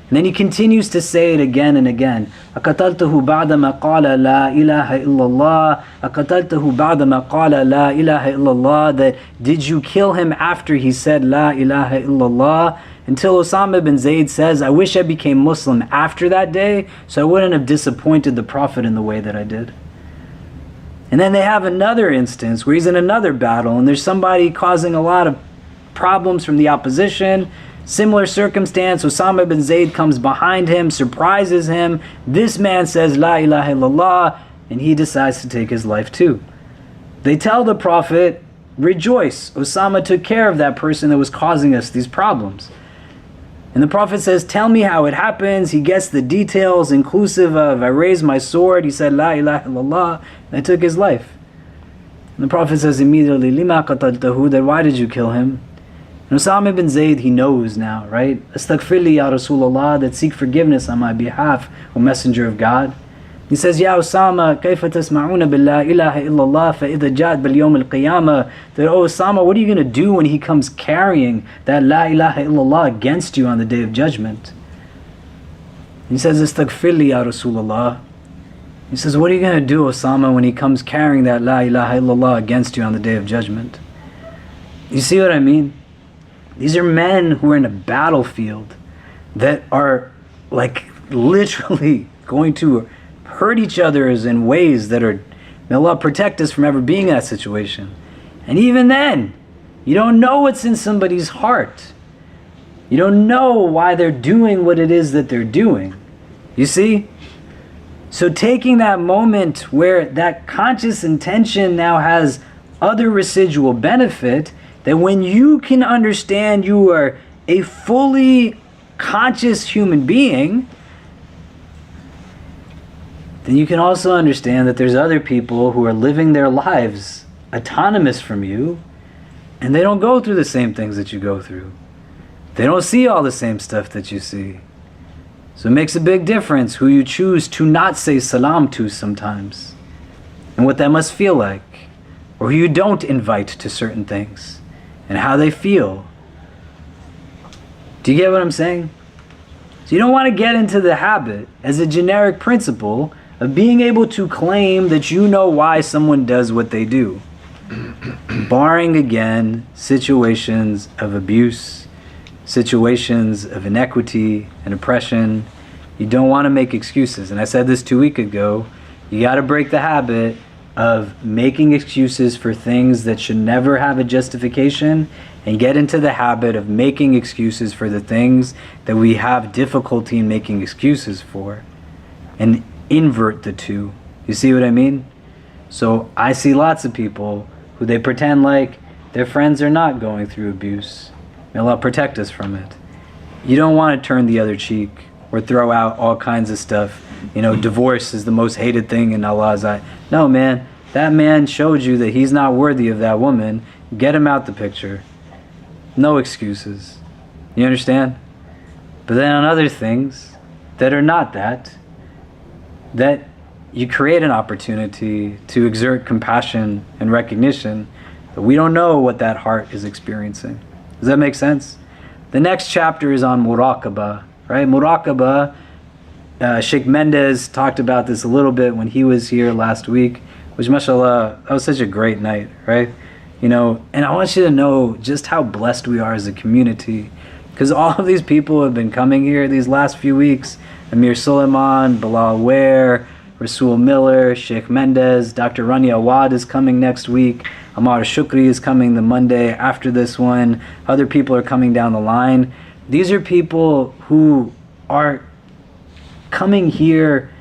And then he continues to say it again and again. أَقَتَلْتَهُ بَعْدَمَا قَالَ لَا إِلَهَ إِلَّا اللَّهِ أَقَتَلْتَهُ بَعْدَمَا قَالَ لَا إِلَهَ إِلَّا اللَّهِ, that did you kill him after he said La ilaha illallah? Until Osama bin Zayd says, I wish I became Muslim after that day so I wouldn't have disappointed the Prophet in the way that I did. And then they have another instance where he's in another battle and there's somebody causing a lot of problems from the opposition. Similar circumstance, Osama bin Zayd comes behind him, surprises him. This man says, La ilaha illallah, and he decides to take his life too. They tell the Prophet, rejoice, Osama took care of that person that was causing us these problems. And the Prophet says, tell me how it happens. He gets the details, inclusive of, I raised my sword, he said, La ilaha illallah, and I took his life. And the Prophet says immediately, Lima qataltahu, that why did you kill him? And Osama bin Zayd, he knows now, right? Astaghfirli ya Rasulullah, that seek forgiveness on my behalf, O Messenger of God. He says, Ya Osama, kayfa tasma'una billah ilaha illallah fa idha ja'at bil yawm al-qiyamah, that, oh Osama, what are you going to do when he comes carrying that La ilaha illallah against you on the day of judgment? He says, Astaghfirli ya Rasulullah. He says, what are you going to do, Osama, when he comes carrying that La ilaha illallah against you on the day of judgment? You see what I mean? These are men who are in a battlefield that are like literally going to hurt each other in ways that are, may Allah protect us from ever being in that situation. And even then, you don't know what's in somebody's heart. You don't know why they're doing what it is that they're doing. You see? So taking that moment where that conscious intention now has other residual benefit, that when you can understand you are a fully conscious human being, then you can also understand that there's other people who are living their lives autonomous from you, and they don't go through the same things that you go through. They don't see all the same stuff that you see. So it makes a big difference who you choose to not say salam to sometimes, and what that must feel like, or who you don't invite to certain things, and how they feel. Do you get what I'm saying? So you don't want to get into the habit, as a generic principle, of being able to claim that you know why someone does what they do. Barring, again, situations of abuse, situations of inequity and oppression, you don't want to make excuses. And I said this 2 weeks ago, you got to break the habit of making excuses for things that should never have a justification, and get into the habit of making excuses for the things that we have difficulty in making excuses for, and invert the two. You see what I mean? So I see lots of people who they pretend like their friends are not going through abuse. May Allah protect us from it. You don't want to turn the other cheek or throw out all kinds of stuff. You know, divorce is the most hated thing in Allah's eye. No, man, that man showed you that he's not worthy of that woman. Get him out the picture. No excuses. You understand? But then on other things that are not that you create an opportunity to exert compassion and recognition, but we don't know what that heart is experiencing. Does that make sense? The next chapter is on muraqabah, right? Muraqabah, Sheikh Mendez talked about this a little bit when he was here last week, which, mashallah, that was such a great night, right? You know, and I want you to know just how blessed we are as a community, because all of these people have been coming here these last few weeks. Amir Suleiman, Bilal Ware, Rasul Miller, Sheikh Mendez, Dr. Rani Awad is coming next week. Amar Shukri is coming the Monday after this one. Other people are coming down the line. These are people who are coming here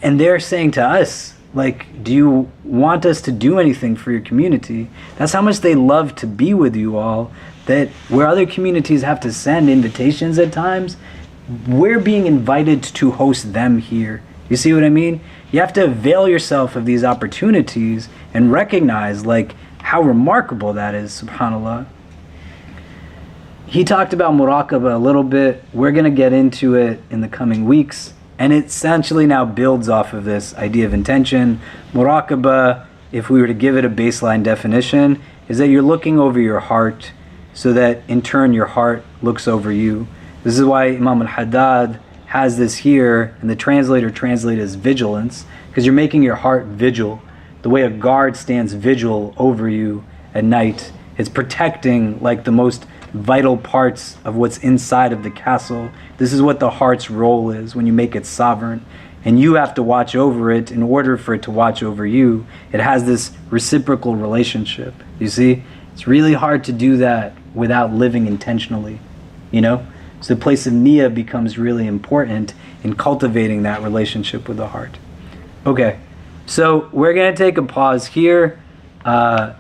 and they're saying to us, like, do you want us to do anything for your community? That's how much they love to be with you all, that where other communities have to send invitations at times, we're being invited to host them here. You see what I mean? You have to avail yourself of these opportunities and recognize like how remarkable that is, subhanAllah. He talked about muraqabah a little bit. We're going to get into it in the coming weeks. And it essentially now builds off of this idea of intention. Muraqabah, if we were to give it a baseline definition, is that you're looking over your heart so that in turn your heart looks over you. This is why Imam al-Haddad has this here, and the translator translated as vigilance, because you're making your heart vigil. The way a guard stands vigil over you at night. It's protecting like the most vital parts of what's inside of the castle. This is what the heart's role is when you make it sovereign. And you have to watch over it in order for it to watch over you. It has this reciprocal relationship. You see? It's really hard to do that without living intentionally. You know? So the place of niyyah becomes really important in cultivating that relationship with the heart. Okay. So we're going to take a pause here.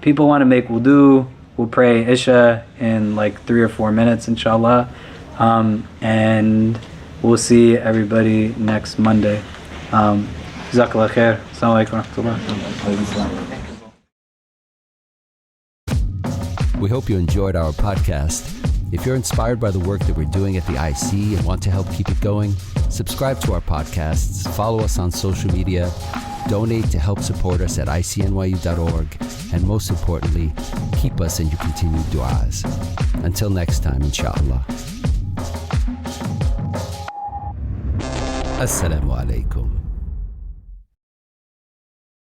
People want to make wudu. We'll pray Isha in like 3 or 4 minutes, inshallah. And we'll see everybody next Monday. Jazakallah khair. Assalamu alaikum wa rahmatullah. We hope you enjoyed our podcast. If you're inspired by the work that we're doing at the IC and want to help keep it going, subscribe to our podcasts, follow us on social media, donate to help support us at ICNYU.org, and most importantly, keep us in your continued du'as. Until next time, inshallah. Assalamu alaikum.